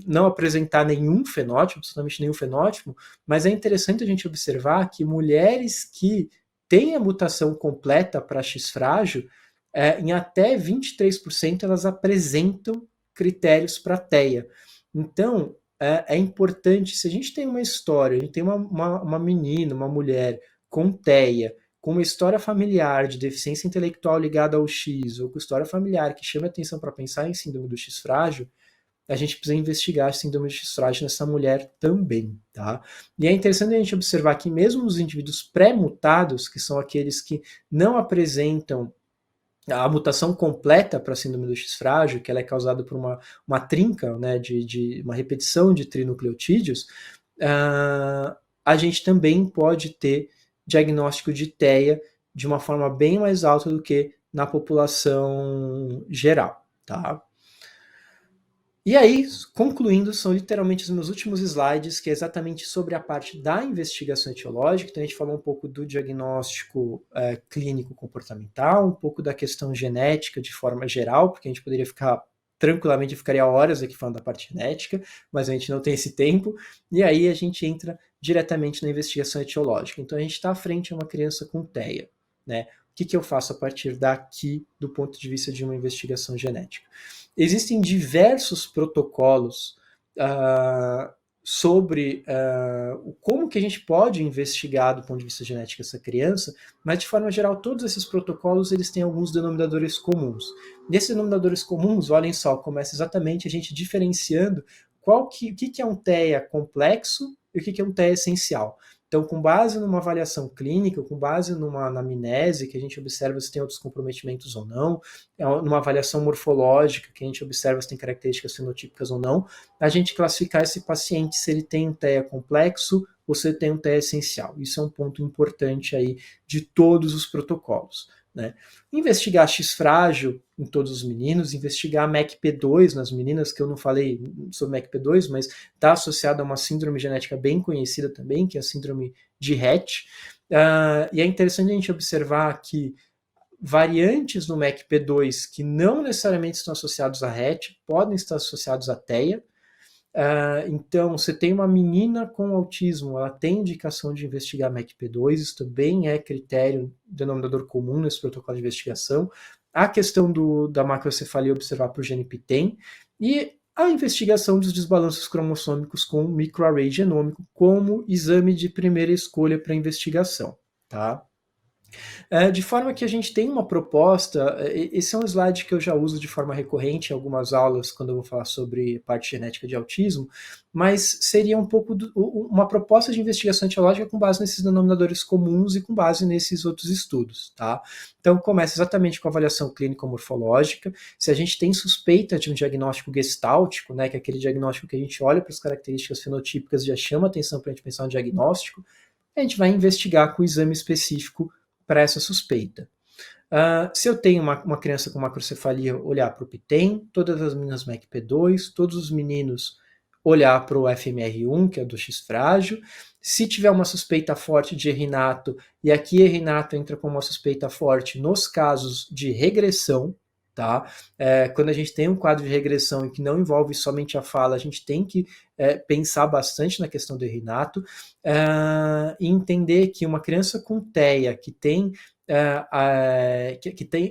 não apresentar nenhum fenótipo, absolutamente nenhum fenótipo, mas é interessante a gente observar que mulheres que têm a mutação completa para X frágil, em até 23% elas apresentam critérios para TEA. Então, é importante, se a gente tem uma história, a gente tem uma menina, uma mulher com TEA, com uma história familiar de deficiência intelectual ligada ao X, ou com história familiar que chama atenção para pensar em síndrome do X frágil, a gente precisa investigar a síndrome do X frágil nessa mulher também, tá? E é interessante a gente observar que mesmo nos indivíduos pré-mutados, que são aqueles que não apresentam a mutação completa para a síndrome do X frágil, que ela é causada por uma trinca, né, de uma repetição de trinucleotídeos, a gente também pode ter diagnóstico de TEA de uma forma bem mais alta do que na população geral, tá? E aí, concluindo, são literalmente os meus últimos slides, que é exatamente sobre a parte da investigação etiológica. Então a gente falou um pouco do diagnóstico clínico comportamental, um pouco da questão genética de forma geral, porque a gente poderia ficaria horas aqui falando da parte genética, mas a gente não tem esse tempo, e aí a gente entra diretamente na investigação etiológica. Então a gente está à frente a uma criança com TEA, né? O que eu faço a partir daqui do ponto de vista de uma investigação genética? Existem diversos protocolos sobre como que a gente pode investigar do ponto de vista genético essa criança, mas de forma geral todos esses protocolos eles têm alguns denominadores comuns. Nesses denominadores comuns, olhem só, começa exatamente a gente diferenciando o que é um TEA complexo e o que é um TEA essencial. Então, com base numa avaliação clínica, com base numa anamnese, que a gente observa se tem outros comprometimentos ou não, numa avaliação morfológica, que a gente observa se tem características fenotípicas ou não, a gente classificar esse paciente se ele tem um TEA complexo ou se ele tem um TEA essencial. Isso é um ponto importante aí de todos os protocolos, né? Investigar X frágil em todos os meninos, investigar MECP2 nas meninas, que eu não falei sobre MECP2, mas está associado a uma síndrome genética bem conhecida também, que é a síndrome de Rett. E é interessante a gente observar que variantes no MECP2 que não necessariamente estão associados a Rett podem estar associados a TEA. Então, você tem uma menina com autismo, ela tem indicação de investigar MECP2, isso também é critério, denominador comum nesse protocolo de investigação. A questão da macrocefalia observar para o gene PTEN e a investigação dos desbalanços cromossômicos com microarray genômico como exame de primeira escolha para investigação, tá? De forma que a gente tem uma proposta, esse é um slide que eu já uso de forma recorrente em algumas aulas quando eu vou falar sobre parte genética de autismo, mas seria um pouco uma proposta de investigação etiológica com base nesses denominadores comuns e com base nesses outros estudos, tá? Então começa exatamente com a avaliação clínico-morfológica, se a gente tem suspeita de um diagnóstico gestáltico, né, que é aquele diagnóstico que a gente olha para as características fenotípicas e já chama atenção para a gente pensar no diagnóstico, a gente vai investigar com o exame específico para essa suspeita. Se eu tenho uma criança com macrocefalia, olhar para o PTEN, todas as meninas MECP2, todos os meninos olhar para o FMR1, que é do X frágil. Se tiver uma suspeita forte de erinato, e aqui erinato entra como uma suspeita forte nos casos de regressão, tá? Quando a gente tem um quadro de regressão e que não envolve somente a fala, a gente tem que pensar bastante na questão do erinato, e entender que uma criança com TEA que tem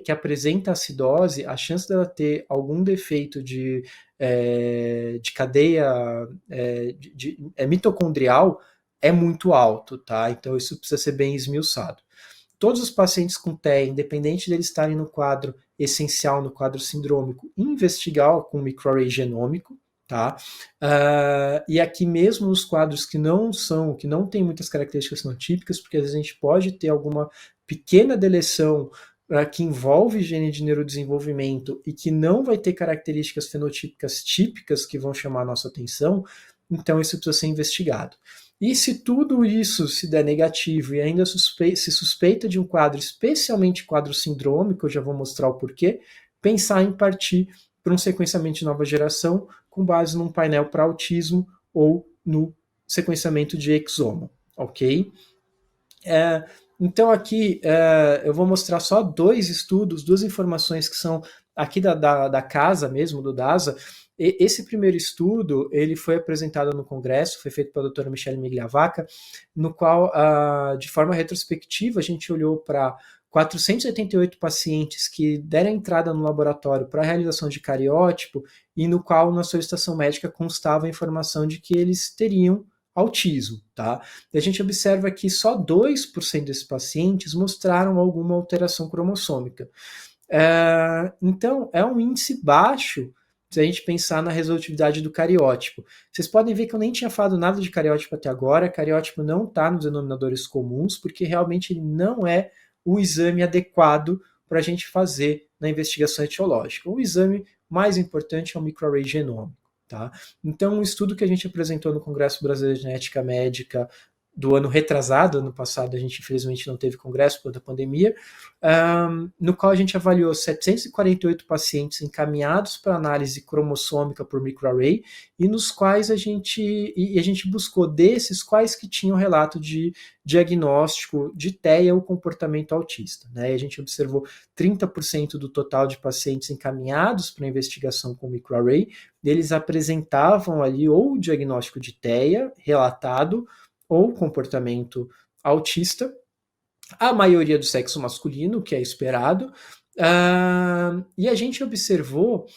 que apresenta acidose, a chance dela ter algum defeito de cadeia mitocondrial é muito alto, tá? Então isso precisa ser bem esmiuçado. Todos os pacientes com TEA, independente deles estarem no quadro essencial, no quadro sindrômico, investigar com microarray genômico, tá? E aqui mesmo nos quadros que não têm muitas características fenotípicas, porque às vezes a gente pode ter alguma pequena deleção que envolve gene de neurodesenvolvimento e que não vai ter características fenotípicas típicas que vão chamar a nossa atenção, então isso precisa ser investigado. E se tudo isso se der negativo e ainda se suspeita de um quadro, especialmente quadro sindrômico, eu já vou mostrar o porquê, pensar em partir para um sequenciamento de nova geração com base num painel para autismo ou no sequenciamento de exoma, ok? Então aqui eu vou mostrar só 2 estudos, 2 informações que são aqui da casa mesmo, do DASA. Esse primeiro estudo, ele foi apresentado no congresso, foi feito pela doutora Michele Migliavacca, no qual, de forma retrospectiva, a gente olhou para 488 pacientes que deram entrada no laboratório para a realização de cariótipo e no qual na solicitação médica constava a informação de que eles teriam autismo, tá? E a gente observa que só 2% desses pacientes mostraram alguma alteração cromossômica. Então, é um índice baixo se a gente pensar na resolutividade do cariótipo. Vocês podem ver que eu nem tinha falado nada de cariótipo até agora. Cariótipo não está nos denominadores comuns, porque realmente ele não é o exame adequado para a gente fazer na investigação etiológica. O exame mais importante é o microarray genômico. Tá? Então, um estudo que a gente apresentou no Congresso Brasileiro de Genética Médica do ano retrasado, ano passado a gente infelizmente não teve congresso por conta da pandemia, no qual a gente avaliou 748 pacientes encaminhados para análise cromossômica por microarray e nos quais a gente buscou desses quais que tinham relato de diagnóstico de TEA ou comportamento autista. Né? E a gente observou 30% do total de pacientes encaminhados para investigação com microarray, eles apresentavam ali ou o diagnóstico de TEA relatado ou comportamento autista, a maioria do sexo masculino, que é esperado, e a gente observou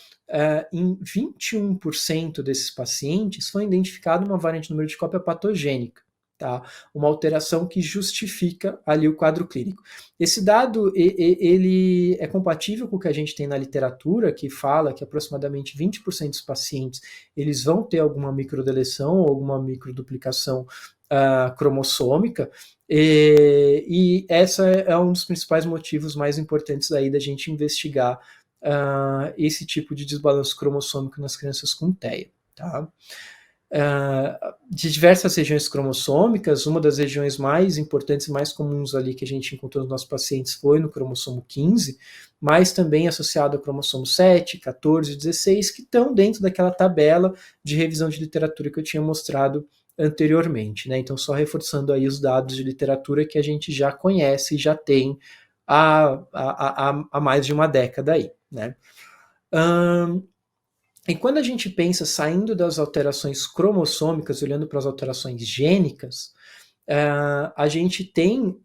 em 21% desses pacientes foi identificada uma variante número de cópia patogênica, tá? Uma alteração que justifica ali o quadro clínico. Esse dado ele é compatível com o que a gente tem na literatura, que fala que aproximadamente 20% dos pacientes eles vão ter alguma microdeleção ou alguma microduplicação cromossômica, e essa é um dos principais motivos mais importantes aí da gente investigar esse tipo de desbalanço cromossômico nas crianças com TEA. Tá? De diversas regiões cromossômicas, uma das regiões mais importantes e mais comuns ali que a gente encontrou nos nossos pacientes foi no cromossomo 15, mas também associado ao cromossomo 7, 14 e 16, que estão dentro daquela tabela de revisão de literatura que eu tinha mostrado anteriormente, né? Então, só reforçando aí os dados de literatura que a gente já conhece e já tem há mais de uma década aí, né? E quando a gente pensa saindo das alterações cromossômicas, olhando para as alterações gênicas, a gente tem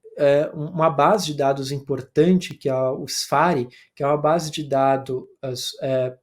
uma base de dados importante, que é o SFARI, que é uma base de dados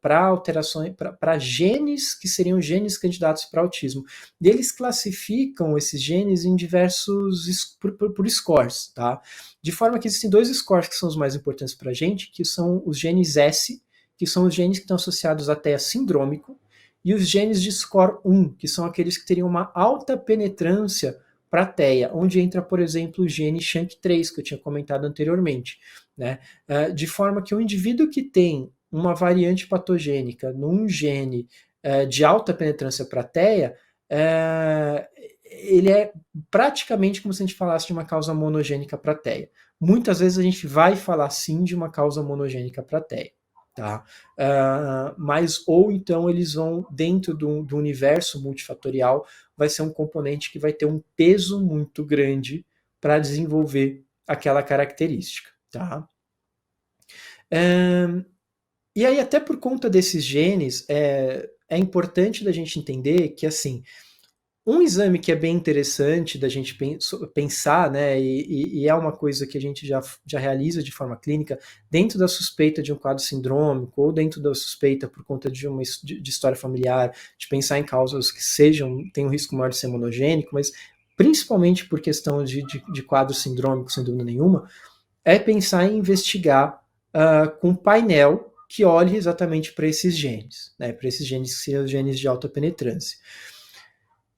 para alterações, para genes que seriam genes candidatos para autismo. E eles classificam esses genes em diversos, por scores, tá? De forma que existem 2 scores que são os mais importantes para a gente, que são os genes S, que são os genes que estão associados a TEA sindrômico, e os genes de score 1, que são aqueles que teriam uma alta penetrância para TEA, onde entra, por exemplo, o gene SHANK3, que eu tinha comentado anteriormente. Né? De forma que o indivíduo que tem uma variante patogênica num gene de alta penetrância para TEA, ele é praticamente como se a gente falasse de uma causa monogênica para TEA. Muitas vezes a gente vai falar sim de uma causa monogênica para TEA. tá? Mas ou então eles vão, dentro do universo multifatorial, vai ser um componente que vai ter um peso muito grande para desenvolver aquela característica, tá? E aí, até por conta desses genes, é importante da gente entender que, assim, um exame que é bem interessante da gente pensar, né, e é uma coisa que a gente já realiza de forma clínica, dentro da suspeita de um quadro sindrômico, ou dentro da suspeita por conta de história familiar, de pensar em causas que tenham um risco maior de ser monogênico, mas principalmente por questão de quadro sindrômico, sem dúvida nenhuma, é pensar em investigar com painel que olhe exatamente para esses genes, né, para esses genes que são os genes de alta penetrância.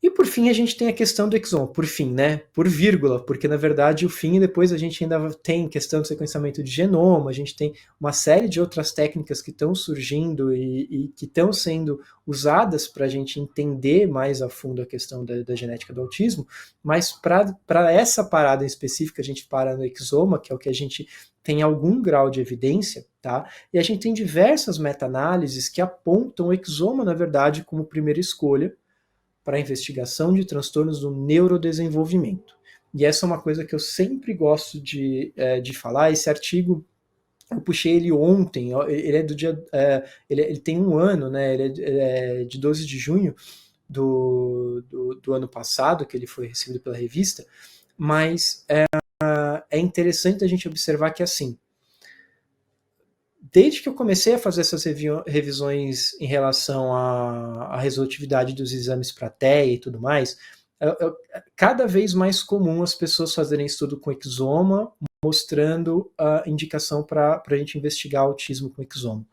E por fim a gente tem a questão do exoma, por fim, né? Por vírgula, porque na verdade o fim, depois a gente ainda tem questão do sequenciamento de genoma, a gente tem uma série de outras técnicas que estão surgindo e que estão sendo usadas para a gente entender mais a fundo a questão da genética do autismo, mas para essa parada em específica a gente para no exoma, que é o que a gente tem algum grau de evidência, tá? E a gente tem diversas meta-análises que apontam o exoma, na verdade, como primeira escolha para a investigação de transtornos do neurodesenvolvimento. E essa é uma coisa que eu sempre gosto de falar. Esse artigo, eu puxei ele ontem, ele é do dia. Ele tem um ano, né? Ele é de 12 de junho do ano passado, que ele foi recebido pela revista, mas é interessante a gente observar que, assim, desde que eu comecei a fazer essas revisões em relação à resolutividade dos exames para TEA e tudo mais, cada vez mais comum as pessoas fazerem estudo com exoma, mostrando a indicação para a gente investigar autismo com exoma.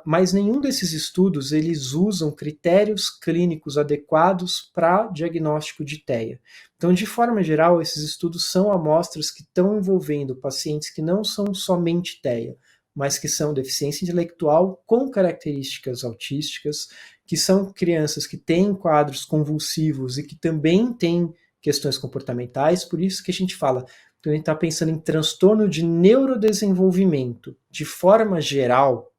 Mas nenhum desses estudos eles usam critérios clínicos adequados para diagnóstico de TEA. Então, de forma geral, esses estudos são amostras que estão envolvendo pacientes que não são somente TEA, mas que são deficiência intelectual com características autísticas, que são crianças que têm quadros convulsivos e que também têm questões comportamentais. Por isso que a gente fala, quando a gente está pensando em transtorno de neurodesenvolvimento de forma geral,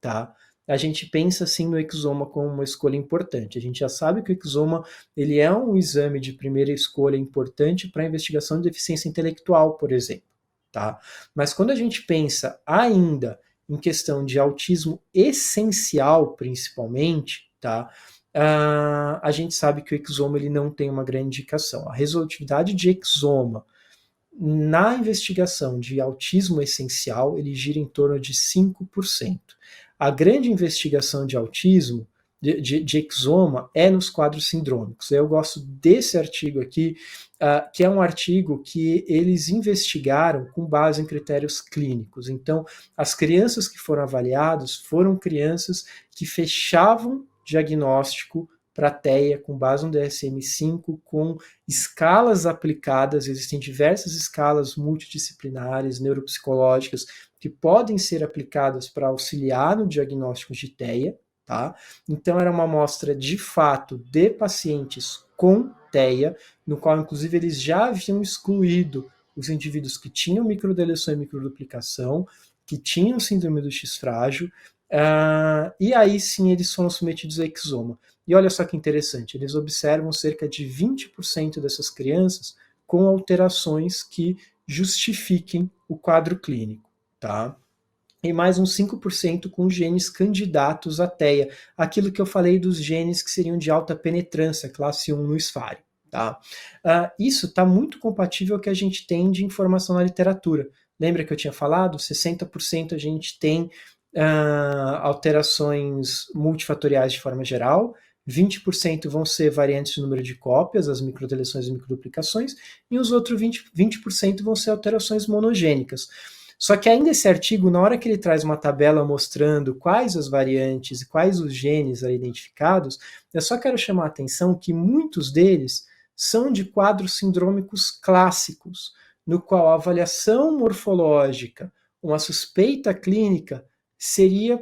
tá? A gente pensa assim no exoma como uma escolha importante. A gente já sabe que o exoma ele é um exame de primeira escolha importante para a investigação de deficiência intelectual, por exemplo. Tá? Mas quando a gente pensa ainda em questão de autismo essencial, principalmente, tá? A gente sabe que o exoma ele não tem uma grande indicação. A resolutividade de exoma na investigação de autismo essencial, ele gira em torno de 5%. A grande investigação de autismo, de exoma, é nos quadros sindrômicos. Eu gosto desse artigo aqui, que é um artigo que eles investigaram com base em critérios clínicos. Então, as crianças que foram avaliadas foram crianças que fechavam diagnóstico para TEA com base no DSM-5, com escalas aplicadas. Existem diversas escalas multidisciplinares, neuropsicológicas, que podem ser aplicadas para auxiliar no diagnóstico de TEA. Tá? Então, era uma amostra de fato de pacientes com TEA, no qual, inclusive, eles já haviam excluído os indivíduos que tinham microdeleção e microduplicação, que tinham síndrome do X frágil, e aí sim eles foram submetidos a exoma. E olha só que interessante, eles observam cerca de 20% dessas crianças com alterações que justifiquem o quadro clínico, tá? E mais uns 5% com genes candidatos à TEA, aquilo que eu falei dos genes que seriam de alta penetrância, classe 1 no SFARI. Tá? Isso está muito compatível com o que a gente tem de informação na literatura. Lembra que eu tinha falado? 60% a gente tem alterações multifatoriais de forma geral, 20% vão ser variantes de número de cópias, as microdeleções e microduplicações, e os outros 20% vão ser alterações monogênicas. Só que ainda esse artigo, na hora que ele traz uma tabela mostrando quais as variantes e quais os genes ali identificados, eu só quero chamar a atenção que muitos deles são de quadros sindrômicos clássicos, no qual a avaliação morfológica, uma suspeita clínica, seria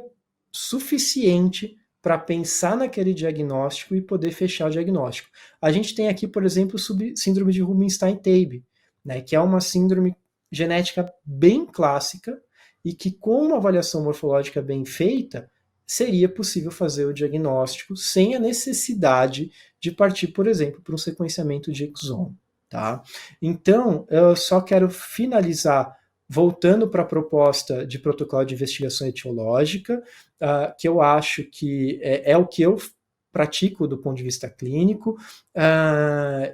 suficiente para pensar naquele diagnóstico e poder fechar o diagnóstico. A gente tem aqui, por exemplo, síndrome de Rubinstein-Taybi, né, que é uma síndrome genética bem clássica e que com uma avaliação morfológica bem feita, seria possível fazer o diagnóstico sem a necessidade de partir, por exemplo, para um sequenciamento de exome. Tá? Então, eu só quero finalizar voltando para a proposta de protocolo de investigação etiológica, que eu acho que é o que eu pratico do ponto de vista clínico,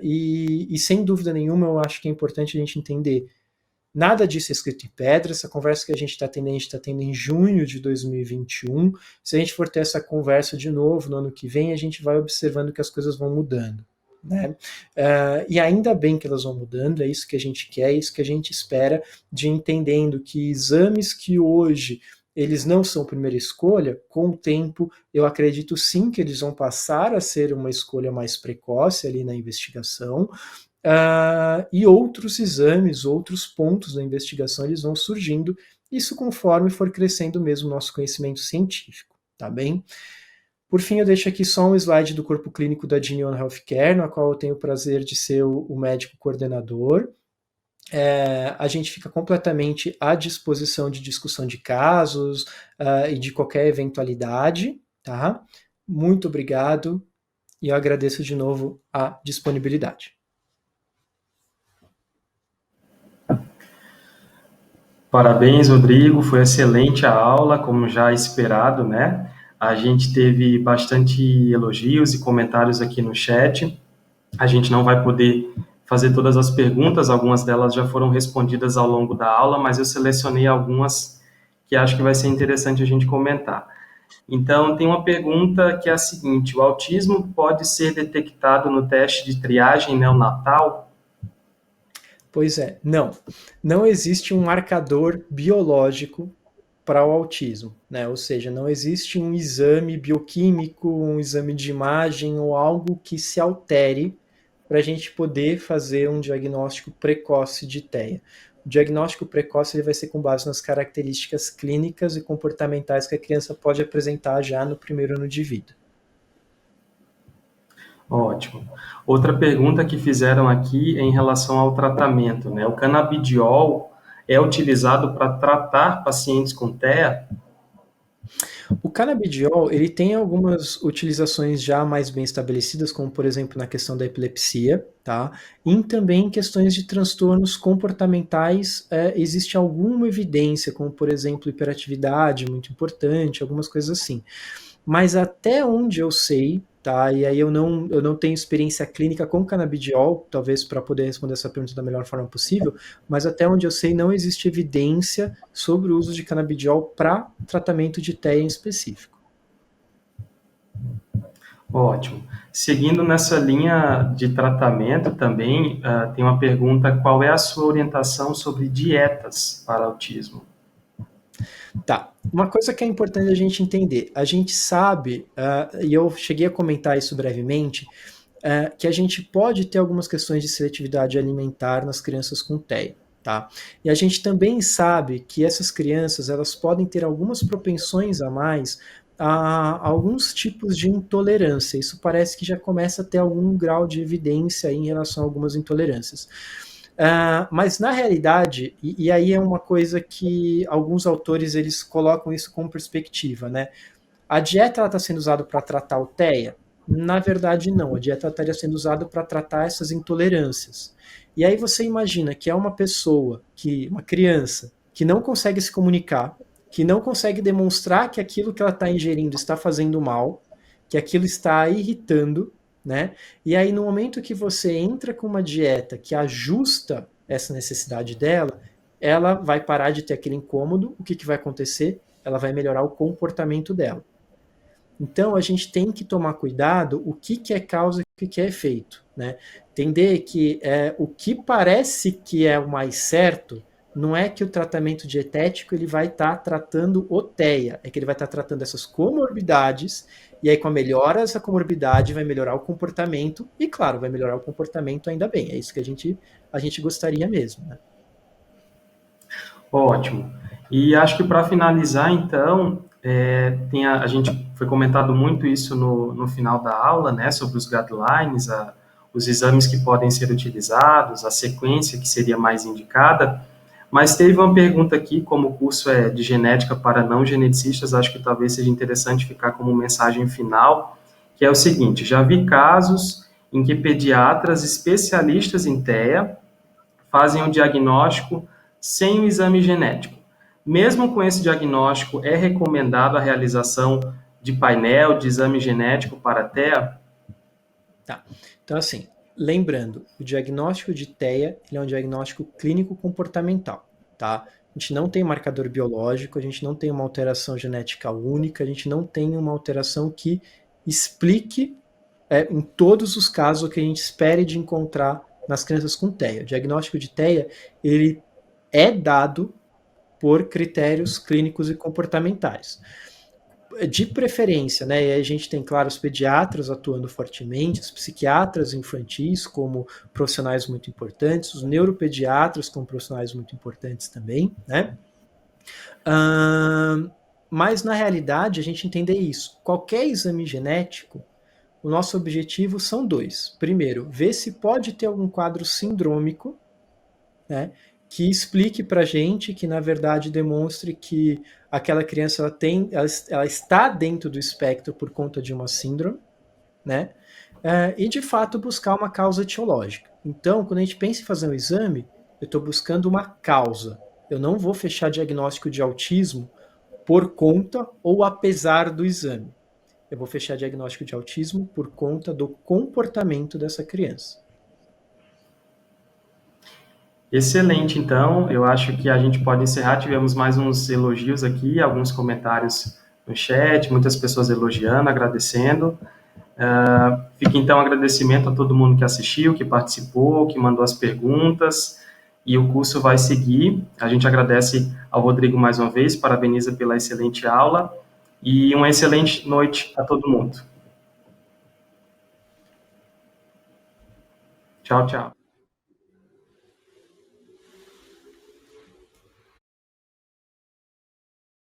e sem dúvida nenhuma eu acho que é importante a gente entender. Nada disso é escrito em pedra, essa conversa que a gente está tendo em junho de 2021. Se a gente for ter essa conversa de novo no ano que vem, a gente vai observando que as coisas vão mudando. Né? E ainda bem que elas vão mudando, é isso que a gente quer, é isso que a gente espera, de entendendo que exames que hoje eles não são primeira escolha, com o tempo eu acredito sim que eles vão passar a ser uma escolha mais precoce ali na investigação, e outros exames, outros pontos da investigação, eles vão surgindo, isso conforme for crescendo mesmo o nosso conhecimento científico, tá bem? Por fim, eu deixo aqui só um slide do corpo clínico da Genion Healthcare, na qual eu tenho o prazer de ser o médico coordenador. A gente fica completamente à disposição de discussão de casos e de qualquer eventualidade, tá? Muito obrigado e eu agradeço de novo a disponibilidade. Parabéns, Rodrigo, foi excelente a aula, como já esperado, né? A gente teve bastante elogios e comentários aqui no chat. A gente não vai poder fazer todas as perguntas, algumas delas já foram respondidas ao longo da aula, mas eu selecionei algumas que acho que vai ser interessante a gente comentar. Então, tem uma pergunta que é a seguinte: o autismo pode ser detectado no teste de triagem neonatal? Pois é, não existe um marcador biológico para o autismo, né? Ou seja, não existe um exame bioquímico, um exame de imagem ou algo que se altere para a gente poder fazer um diagnóstico precoce de TEA. O diagnóstico precoce ele vai ser com base nas características clínicas e comportamentais que a criança pode apresentar já no primeiro ano de vida. Ótimo. Outra pergunta que fizeram aqui é em relação ao tratamento, né? O canabidiol é utilizado para tratar pacientes com TEA? O canabidiol, ele tem algumas utilizações já mais bem estabelecidas, como por exemplo na questão da epilepsia, tá? E também em questões de transtornos comportamentais, existe alguma evidência, como por exemplo hiperatividade, muito importante, algumas coisas assim. Mas até onde eu sei, tá? E aí eu não tenho experiência clínica com canabidiol, talvez para poder responder essa pergunta da melhor forma possível, mas até onde eu sei não existe evidência sobre o uso de canabidiol para tratamento de TEA em específico. Ótimo. Seguindo nessa linha de tratamento também, tem uma pergunta: qual é a sua orientação sobre dietas para autismo? Tá, uma coisa que é importante a gente entender, a gente sabe, e eu cheguei a comentar isso brevemente, que a gente pode ter algumas questões de seletividade alimentar nas crianças com TEA, tá? E a gente também sabe que essas crianças, elas podem ter algumas propensões a mais a alguns tipos de intolerância. Isso parece que já começa a ter algum grau de evidência em relação a algumas intolerâncias. Mas na realidade, e aí é uma coisa que alguns autores eles colocam isso como perspectiva, né? A dieta está sendo usada para tratar o TEA? Na verdade, não. A dieta estaria sendo usada para tratar essas intolerâncias. E aí você imagina que é uma pessoa, uma criança, que não consegue se comunicar, que não consegue demonstrar que aquilo que ela está ingerindo está fazendo mal, que aquilo está irritando, né? E aí, no momento que você entra com uma dieta que ajusta essa necessidade dela, ela vai parar de ter aquele incômodo. O que vai acontecer? Ela vai melhorar o comportamento dela. Então, a gente tem que tomar cuidado o que é causa e o que é efeito, né? Entender que o que parece que é o mais certo não é que o tratamento dietético ele vai estar tratando o TEA, é que ele vai estar tratando essas comorbidades, e aí com a melhora dessa comorbidade vai melhorar o comportamento, e claro, vai melhorar o comportamento ainda bem, é isso que a gente gostaria mesmo, né? Ótimo. E acho que para finalizar, então, a gente foi comentado muito isso no final da aula, né, sobre os guidelines, os exames que podem ser utilizados, a sequência que seria mais indicada, Mas teve uma pergunta aqui, como o curso é de genética para não geneticistas, acho que talvez seja interessante ficar como mensagem final, que é o seguinte: já vi casos em que pediatras especialistas em TEA fazem o diagnóstico sem o exame genético. Mesmo com esse diagnóstico, é recomendado a realização de painel de exame genético para TEA? Tá. Então, assim, lembrando, o diagnóstico de TEA ele é um diagnóstico clínico comportamental, tá? A gente não tem marcador biológico, a gente não tem uma alteração genética única, a gente não tem uma alteração que explique em todos os casos o que a gente espere de encontrar nas crianças com TEA. O diagnóstico de TEA ele é dado por critérios clínicos e comportamentais. De preferência, né? E a gente tem, claro, os pediatras atuando fortemente, os psiquiatras infantis como profissionais muito importantes, os neuropediatras como profissionais muito importantes também, né? Mas, na realidade, a gente entender isso. Qualquer exame genético, o nosso objetivo são dois. Primeiro, ver se pode ter algum quadro sindrômico, né, que explique para a gente, que na verdade demonstre que aquela criança ela está dentro do espectro por conta de uma síndrome, né, e de fato buscar uma causa etiológica. Então, quando a gente pensa em fazer um exame, eu estou buscando uma causa. Eu não vou fechar diagnóstico de autismo por conta ou apesar do exame. Eu vou fechar diagnóstico de autismo por conta do comportamento dessa criança. Excelente, então, eu acho que a gente pode encerrar. Tivemos mais uns elogios aqui, alguns comentários no chat, muitas pessoas elogiando, agradecendo. Fica então um agradecimento a todo mundo que assistiu, que participou, que mandou as perguntas, e o curso vai seguir. A gente agradece ao Rodrigo mais uma vez, parabeniza pela excelente aula, e uma excelente noite a todo mundo. Tchau, tchau.